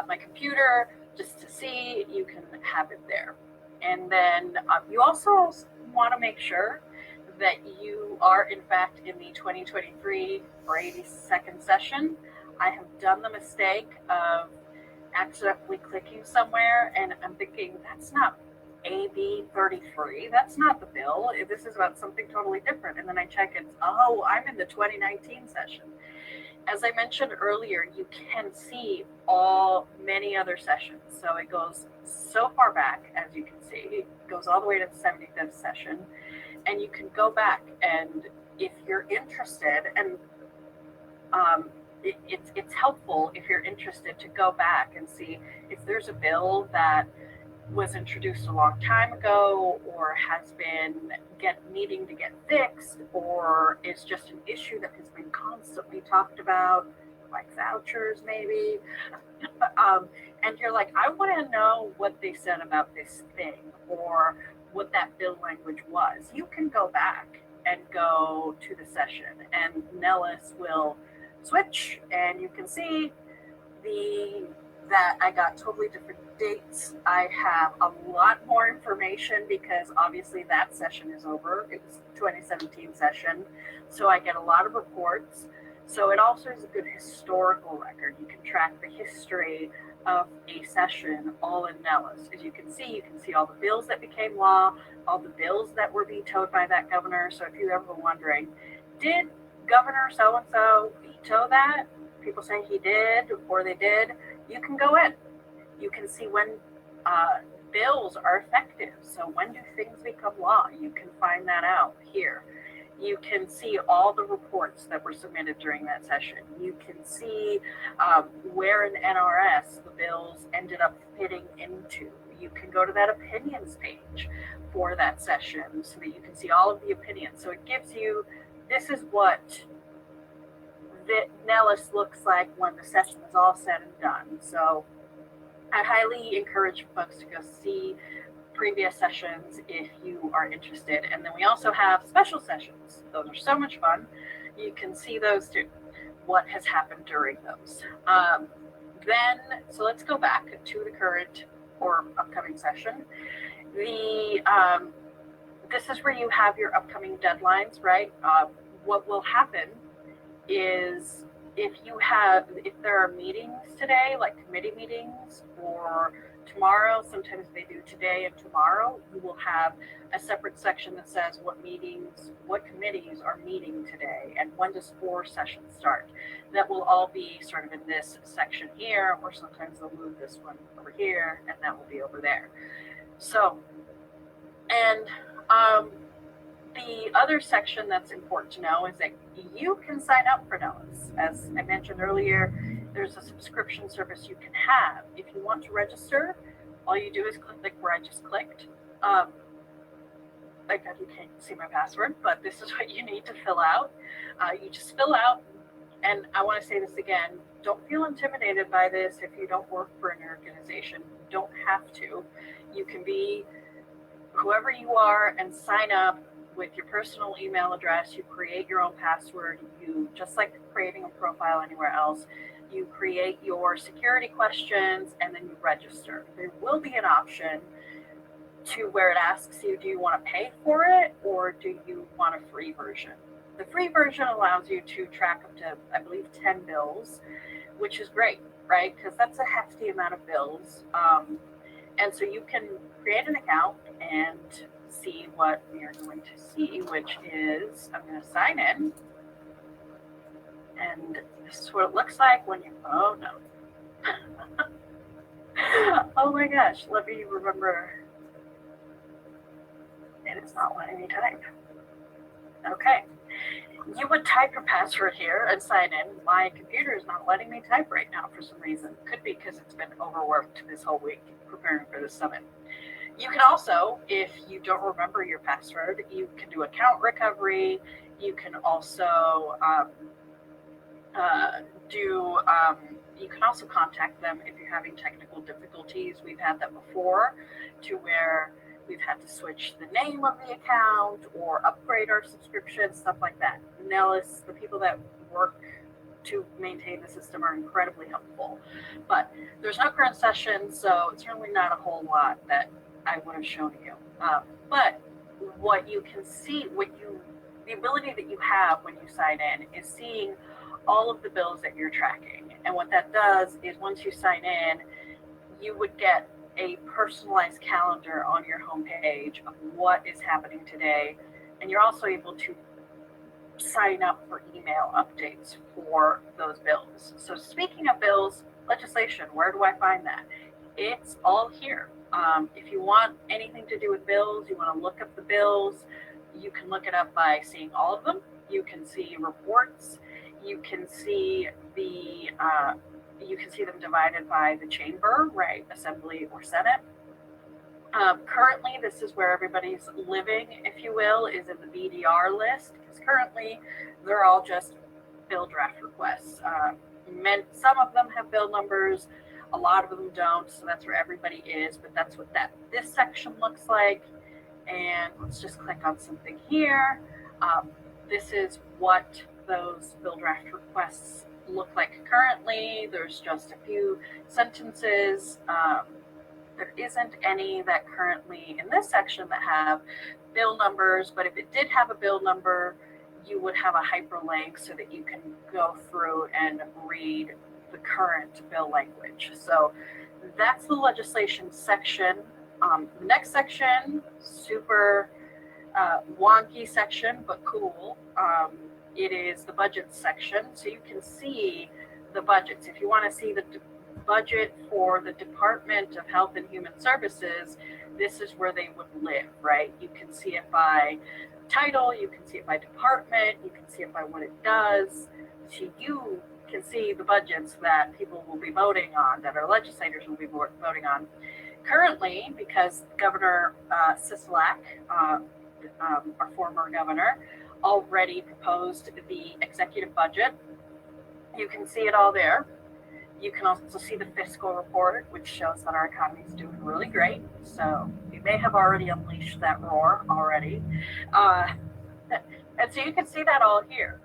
my computer just to see, you can have it there. And then you also want to make sure that you are in fact in the 2023 or 82nd session. I have done the mistake of accidentally clicking somewhere and I'm thinking that's not AB 33, that's not the bill, this is about something totally different. And then I check it's, oh, I'm in the 2019 session. As I mentioned earlier, you can see many other sessions. So it goes so far back, as you can see, it goes all the way to the 75th session. And you can go back, and if you're interested, and it's helpful if you're interested to go back and see if there's a bill that was introduced a long time ago or has been needing to get fixed, or is just an issue that has been constantly talked about, like vouchers maybe. And you're like, I want to know what they said about this thing or what that bill language was. You can go back and go to the session, and Nellis will switch, and you can see that I got totally different dates. I have a lot more information because obviously that session is over. It was 2017 session. So I get a lot of reports. So it also is a good historical record. You can track the history of a session all in Nellis. As you can see all the bills that became law, all the bills that were vetoed by that governor. So if you're ever wondering, did Governor so-and-so veto that? People say he did or they did. You can go in. You can see when bills are effective. So when do things become law? You can find that out here. You can see all the reports that were submitted during that session. You can see where in NRS the bills ended up fitting into. You can go to that opinions page for that session so that you can see all of the opinions. So it gives you, this is what Nellis looks like when the session is all said and done. So I highly encourage folks to go see previous sessions if you are interested. And then we also have special sessions. Those are so much fun. You can see those too, what has happened during those. So let's go back to the current or upcoming session. This is where you have your upcoming deadlines, right? What will happen is if there are meetings today, like committee meetings, or tomorrow, sometimes they do today and tomorrow, you will have a separate section that says what committees are meeting today and when does 4 sessions start. That will all be sort of in this section here, or sometimes they'll move this one over here and that will be over there. So, and the other section that's important to know is that you can sign up for Nellis. As I mentioned earlier, there's a subscription service you can have. If you want to register, all you do is click like where I just clicked. Like you can't see my password, but this is what you need to fill out. You just fill out, and I want to say this again, don't feel intimidated by this if you don't work for an organization. You don't have to. You can be whoever you are and sign up with your personal email address. You create your own password. You, just like creating a profile anywhere else, you create your security questions and then you register. There will be an option to where it asks you, do you want to pay for it or do you want a free version? The free version allows you to track up to, I believe, 10 bills, which is great, right? Because that's a hefty amount of bills. And so you can create an account and see what you're going to see, which is, I'm going to sign in. And this is what it looks like when you, oh no. Oh my gosh, let me remember. It is not letting me type. Okay. You would type your password here and sign in. My computer is not letting me type right now for some reason. Could be because it's been overworked this whole week preparing for the summit. You can also, if you don't remember your password, you can do account recovery. You can also you can also contact them if you're having technical difficulties. We've had that before, to where we've had to switch the name of the account or upgrade our subscription, stuff like that. Nellis, the people that work to maintain the system are incredibly helpful. But there's no current session, so it's really not a whole lot that I would have shown you. But what you can see, the ability that you have when you sign in is seeing all of the bills that you're tracking. And what that does is once you sign in, you would get a personalized calendar on your homepage of what is happening today. And you're also able to sign up for email updates for those bills. So speaking of bills, legislation, where do I find that? It's all here. If you want anything to do with bills, you want to look up the bills, you can look it up by seeing all of them. You can see reports. You can see them divided by the chamber, right? Assembly or Senate. Currently, this is where everybody's living, if you will, is in the BDR list, because currently they're all just bill draft requests. Some of them have bill numbers, a lot of them don't, so that's where everybody is, but that's what this section looks like. And let's just click on something here. This is what those bill draft requests look like currently. There's just a few sentences. There isn't any that currently in this section that have bill numbers, but if it did have a bill number, you would have a hyperlink so that you can go through and read the current bill language. So that's the legislation section. The next section, super wonky section, but cool. It is the budget section. So you can see the budgets. If you want to see the budget for the Department of Health and Human Services, this is where they would live, right? You can see it by title, you can see it by department, you can see it by what it does. So you can see the budgets that people will be voting on, that our legislators will be voting on. Currently, because Governor Sisolak, our former governor, already proposed the executive budget, you can see it all there. You can also see the fiscal report, which shows that our economy is doing really great. So we may have already unleashed that roar already. And so you can see that all here.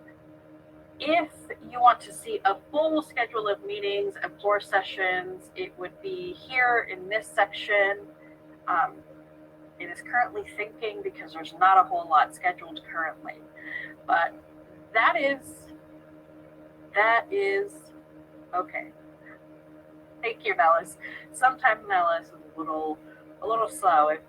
If you want to see a full schedule of meetings and floor sessions, it would be here in this section. It is currently thinking because there's not a whole lot scheduled currently. But that is okay. Thank you, Nellis. Sometimes Nellis is a little slow if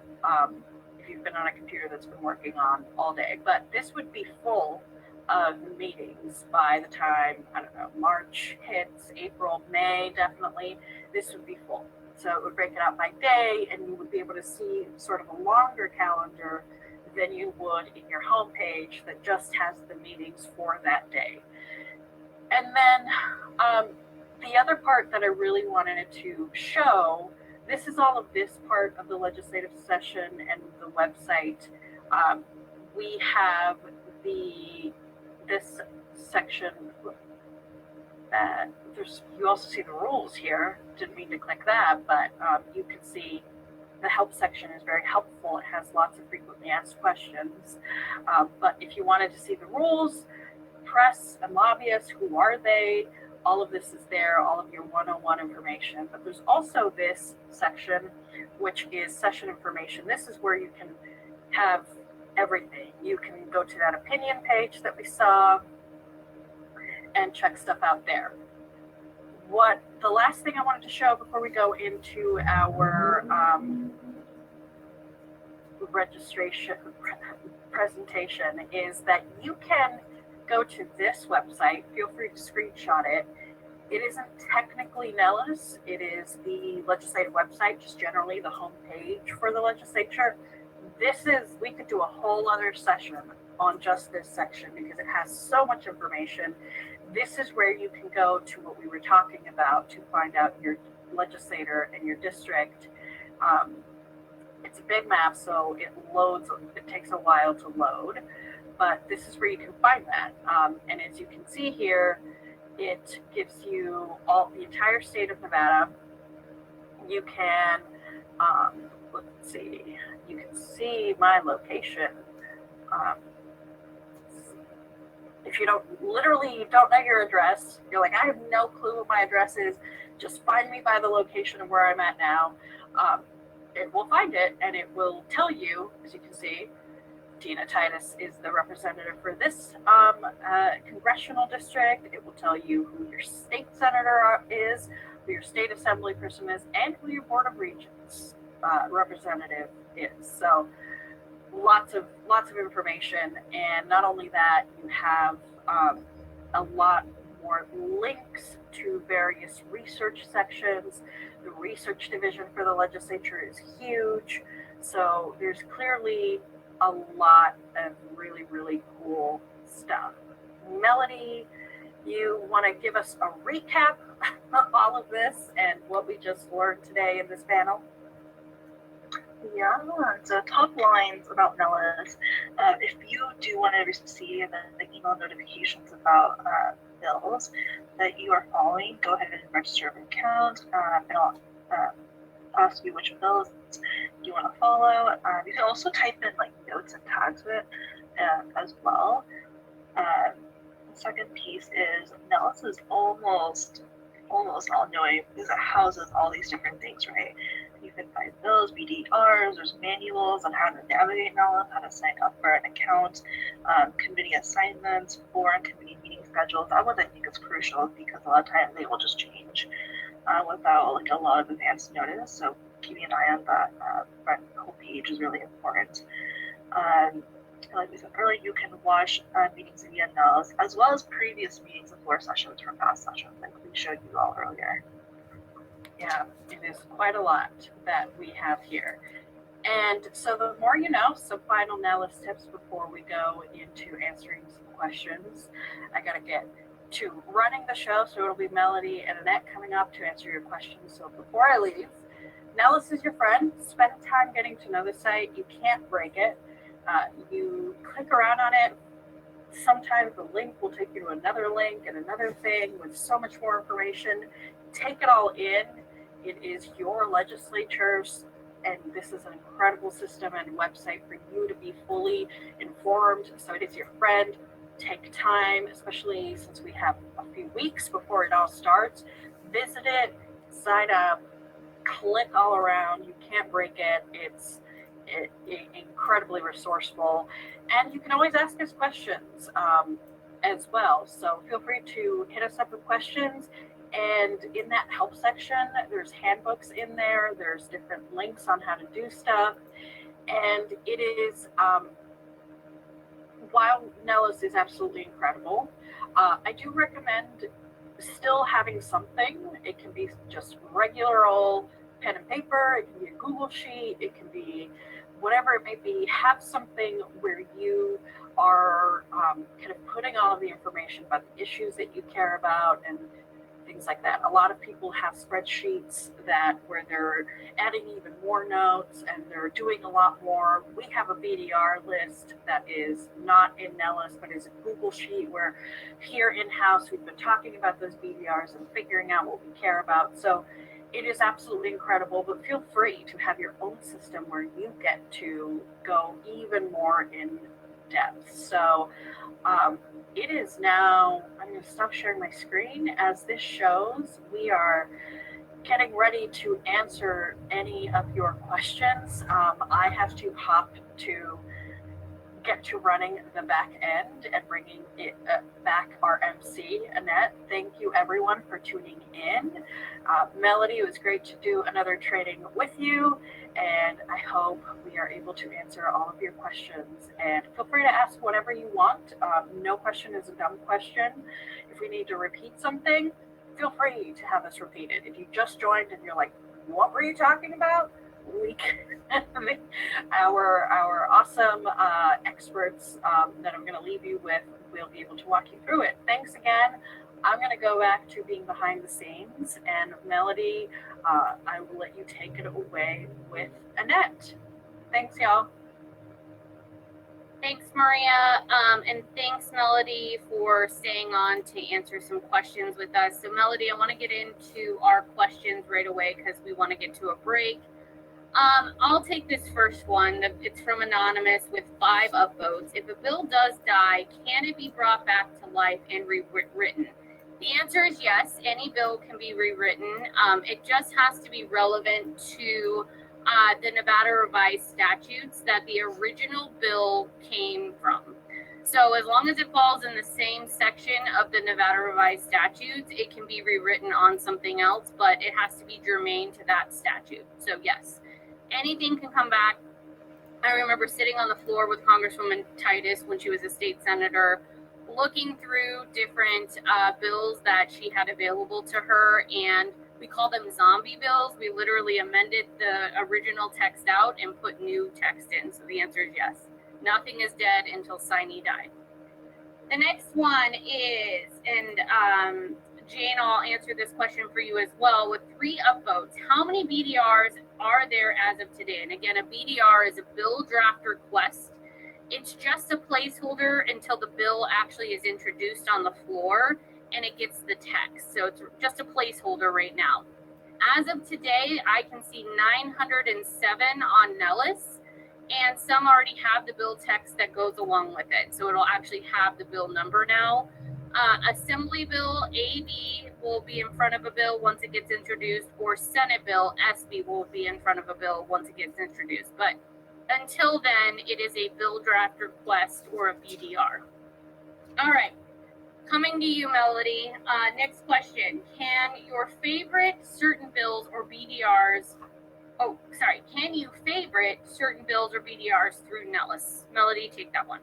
you've been on a computer that's been working on all day. But this would be full of meetings by the time, I don't know, March hits, April, May, definitely. This would be full. So it would break it out by day, and you would be able to see sort of a longer calendar than you would in your homepage that just has the meetings for that day. And then the other part that I really wanted to show, this is all of this part of the legislative session and the website. We have this section that you also see the rules here. Didn't mean to click that, but you can see the help section is very helpful. It has lots of frequently asked questions. But if you wanted to see the rules, press and lobbyists, who are they? All of this is there, all of your 101 information. But there's also this section, which is session information. This is where you can have everything. You can go to that opinion page that we saw and check stuff out there. The last thing I wanted to show before we go into our registration presentation is that you can go to this website. Feel free to screenshot it. It isn't technically Nellis. It is the legislative website, just generally the homepage for the legislature. We could do a whole other session on just this section because it has so much information. This is where you can go to what we were talking about to find out your legislator and your district. It's a big map, so it takes a while to load, but this is where you can find that. And as you can see here, it gives you the entire state of Nevada. You can, let's see, you can see my location. If you don't know your address, you're like, I have no clue what my address is, just find me by the location of where I'm at now. it will find it and it will tell you, as you can see, Tina Titus is the representative for this congressional district. It will tell you who your state senator is, who your state assembly person is, and who your board of regents representative is. So lots of information, and not only that, you have a lot more links to various research sections. The research division for the legislature is huge, so there's clearly a lot of really, really cool stuff. Melody, you want to give us a recap of all of this and what we just learned today in this panel? Yeah, so top lines about Nellis. If you do want to receive the email notifications about bills that you are following, go ahead and register an account, and I'll ask you which bills you want to follow. You can also type in like notes and tags with it as well. The second piece is Nellis is almost all-knowing because it houses all these different things, right? You can find bills, BDRs, there's manuals on how to navigate Nellis, how to sign up for an account, committee assignments, foreign committee meeting schedules. That one I think is crucial because a lot of times they will just change without like a lot of advance notice. So keeping an eye on that front page is really important. Like we said earlier, you can watch meetings via Nellis as well as previous meetings and floor sessions from past sessions like we showed you all earlier. Yeah, it is quite a lot that we have here. And so the more you know, some final Nellis tips before we go into answering some questions. I got to get to running the show, so it'll be Melody and Annette coming up to answer your questions. So before I leave, Nellis is your friend. Spend time getting to know the site. You can't break it. You click around on it. Sometimes the link will take you to another link and another thing with so much more information. Take it all in. It is your legislatures, and this is an incredible system and website for you to be fully informed. So it is your friend. Take time, especially since we have a few weeks before it all starts. Visit it, sign up, click all around. You can't break it. It's incredibly resourceful, and you can always ask us questions as well. So feel free to hit us up with questions. And in that help section, there's handbooks in there. There's different links on how to do stuff. And it is, while Nellis is absolutely incredible, I do recommend still having something. It can be just regular old pen and paper. It can be a Google sheet. It can be whatever it may be. Have something where you are kind of putting all of the information about the issues that you care about and things like that. A lot of people have spreadsheets where they're adding even more notes and they're doing a lot more. We have a BDR list that is not in Nellis, but is a Google sheet where here in-house we've been talking about those BDRs and figuring out what we care about. So it is absolutely incredible, but feel free to have your own system where you get to go even more in depth. So it is now, I'm going to stop sharing my screen. As this shows, we are getting ready to answer any of your questions. I have to hop to get to running the back end and bringing it back our MC, Annette. Thank you everyone for tuning in. Melody, it was great to do another training with you, and I hope we are able to answer all of your questions. And feel free to ask whatever you want. No question is a dumb question. If we need to repeat something, feel free to have us repeat it. If you just joined and you're like, what were you talking about? We can, our awesome experts that I'm going to leave you with will be able to walk you through it. Thanks again. I'm going to go back to being behind the scenes, and Melody, I will let you take it away with Annette. Thanks, y'all. Thanks, Maria, and thanks, Melody, for staying on to answer some questions with us. So, Melody, I want to get into our questions right away because we want to get to a break. I'll take this first one. It's from Anonymous with 5 upvotes. If a bill does die, can it be brought back to life and rewritten? The answer is yes. Any bill can be rewritten. It just has to be relevant to the Nevada revised statutes that the original bill came from. So as long as it falls in the same section of the Nevada revised statutes, it can be rewritten on something else, but it has to be germane to that statute. So yes, anything can come back. I remember sitting on the floor with Congresswoman Titus when she was a state senator, looking through different bills that she had available to her, and we call them zombie bills. We literally amended the original text out and put new text in. So the answer is yes. Nothing is dead until Sine died. The next one is, and Jane, I'll answer this question for you as well. With 3 upvotes, how many BDRs are there as of today? And again, a BDR is a bill draft request. It's just a placeholder until the bill actually is introduced on the floor and it gets the text. So it's just a placeholder right now. As of today, I can see 907 on Nellis. And some already have the bill text that goes along with it. So it'll actually have the bill number now. Assembly bill AB will be in front of a bill once it gets introduced, or Senate bill SB will be in front of a bill once it gets introduced. But until then, it is a bill draft request or a BDR. All right, coming to you, Melody. Next question. Can your favorite certain bills or BDRs can you favorite certain bills or BDRs through Nellis? Melody, take that one.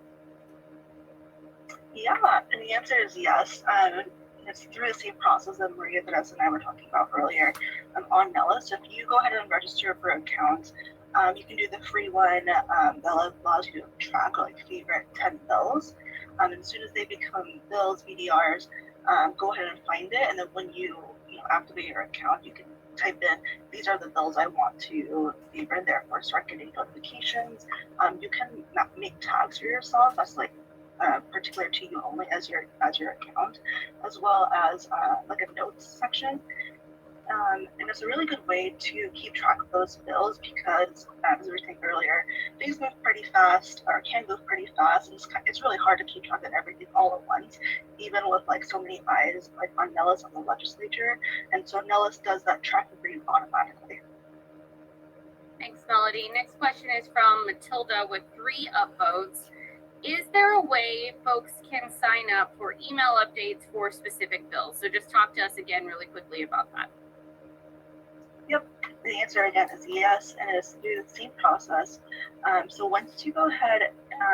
Yeah, and the answer is yes. It's through the same process that Maria, Vanessa, and I were talking about earlier on Nellis. So if you go ahead and register for an account, you can do the free one that allows you to track like favorite 10 bills. And as soon as they become bills, BDRs, go ahead and find it. And then when you activate your account, you can type in, these are the bills I want to favorite, and therefore start getting notifications. You can make tags for yourself that's like particular to you only as your account, as well as like a notes section. And it's a really good way to keep track of those bills because, as we were saying earlier, things move pretty fast or can move pretty fast. And it's really hard to keep track of everything all at once, even with like so many eyes like on Nellis on the legislature. And so Nellis does that tracking for you automatically. Thanks, Melody. Next question is from Matilda with 3 upvotes. Is there a way folks can sign up for email updates for specific bills? So just talk to us again really quickly about that. Yep, the answer again is yes, and it's through the same process. So once you go ahead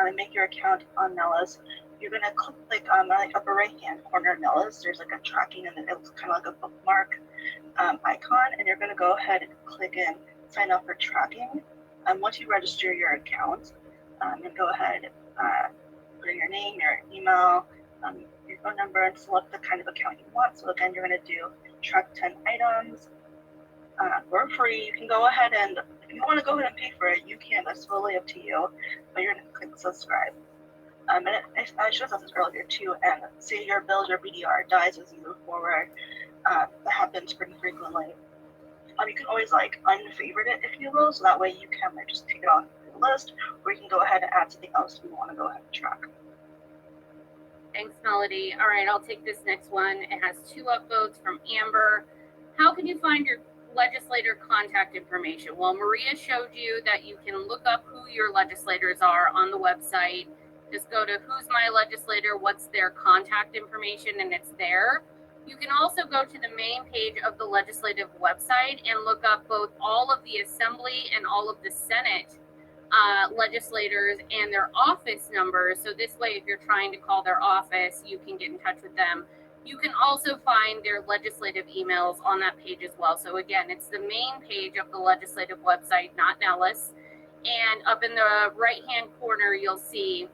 and make your account on Nellis, you're going to click on the upper right hand corner of Nellis. There's like a tracking, and it looks kind of like a bookmark icon, and you're going to go ahead and click in sign up for tracking. Once you register your account, and go ahead, put in your name, your email, your phone number, and select the kind of account you want. So again, you're going to do track 10 items. For free. You can go ahead and, if you want to go ahead and pay for it, you can. That's totally up to you. But you're going to click subscribe. And I should have said this earlier too. And say your bill or BDR dies as you move forward. That happens pretty frequently. You can always like unfavorite it, if you will, so that way you can like just take it off the list, or you can go ahead and add something else if you want to go ahead and track. Thanks, Melody. All right, I'll take this next one. It has 2 upvotes from Amber. How can you find your legislator contact information? Well, Maria showed you that you can look up who your legislators are on the website. Just go to who's my legislator, what's their contact information, and it's there. You can also go to the main page of the legislative website and look up both all of the Assembly and all of the Senate legislators and their office numbers. So this way, if you're trying to call their office, you can get in touch with them. You can also find their legislative emails on that page as well. So again, it's the main page of the legislative website, not Nellis. And up in the right-hand corner, you'll see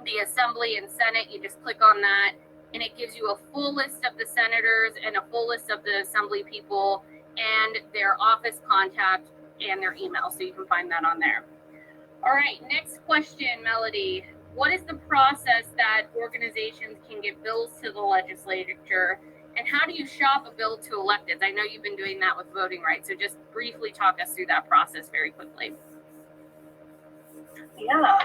the Assembly and Senate. You just click on that, and it gives you a full list of the senators and a full list of the Assembly people and their office contact and their email. So you can find that on there. All right, next question, Melody. What is the process that organizations can get bills to the legislature, and how do you shop a bill to electeds? I know you've been doing that with voting rights, so just briefly talk us through that process very quickly. Yeah,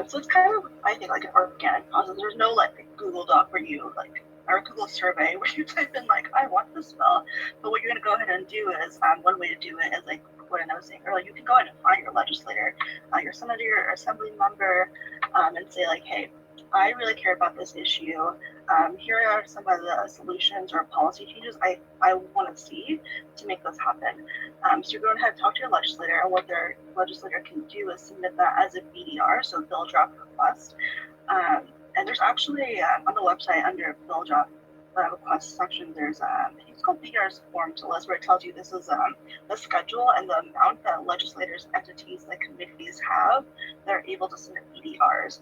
so it's kind of, I think, like an organic process. There's no like Google Doc where you like, or Google survey where you type in like, I want this bill. But what you're going to go ahead and do is, one way to do it is like important. I was saying earlier, you can go ahead and find your legislator, your senator, your assembly member, and say like, hey, I really care about this issue. Here are some of the solutions or policy changes I want to see to make this happen. So you're going to have to talk to your legislator, and what their legislator can do is submit that as a BDR, so bill draft request. And there's actually on the website under bill draft request section, there's I think it's called BDR's form to list, where it tells you this is the schedule and the amount that legislators, entities, like committees have that are able to submit BDRs.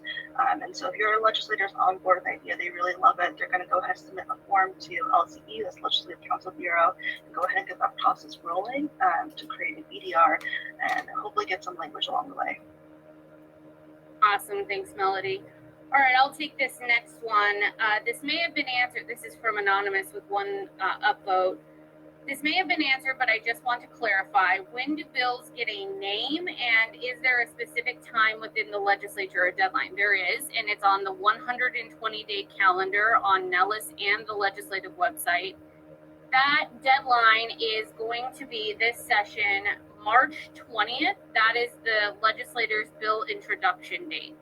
And so if your legislator's on board with the idea, they really love it, they're going to go ahead and submit a form to LCB, this Legislative Council Bureau, and go ahead and get that process rolling to create a BDR and hopefully get some language along the way. Awesome. Thanks, Melody. All right, I'll take this next one. This may have been answered. This is from Anonymous with one upvote. This may have been answered, but I just want to clarify. When do bills get a name, and is there a specific time within the legislature or deadline? There is, and it's on the 120-day calendar on Nellis and the legislative website. That deadline is going to be this session, March 20th. That is the legislator's bill introduction date.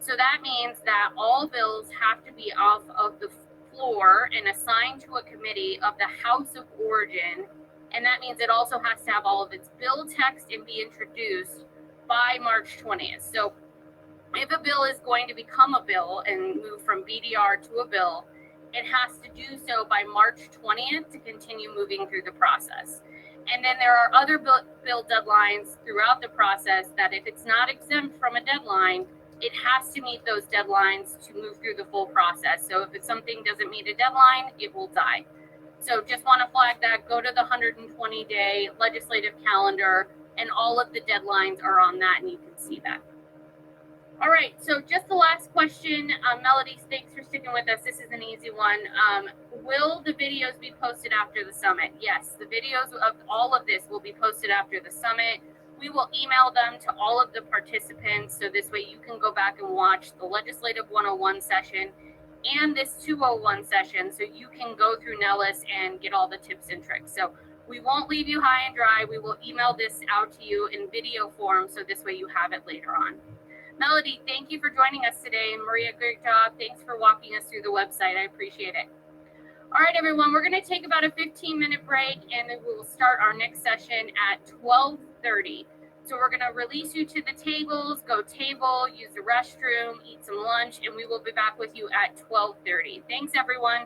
So that means that all bills have to be off of the floor and assigned to a committee of the House of Origin. And that means it also has to have all of its bill text and be introduced by March 20th. So if a bill is going to become a bill and move from BDR to a bill, it has to do so by March 20th to continue moving through the process. And then there are other bill deadlines throughout the process that if it's not exempt from a deadline, it has to meet those deadlines to move through the full process. So if something doesn't meet a deadline, it will die. So just want to flag that. Go to the 120-day legislative calendar, and all of the deadlines are on that, and you can see that. All right, so just the last question. Melody, thanks for sticking with us. This is an easy one. Will the videos be posted after the summit? Yes, the videos of all of this will be posted after the summit. We will email them to all of the participants, so this way you can go back and watch the Legislative 101 session and this 201 session, so you can go through Nellis and get all the tips and tricks. So we won't leave you high and dry. We will email this out to you in video form, so this way you have it later on. Melody, thank you for joining us today. And Maria, great job. Thanks for walking us through the website. I appreciate it. All right, everyone, we're going to take about a 15-minute break, and then we will start our next session at 12:30. So we're going to release you to the tables, go table, use the restroom, eat some lunch, and we will be back with you at 12:30. Thanks, everyone.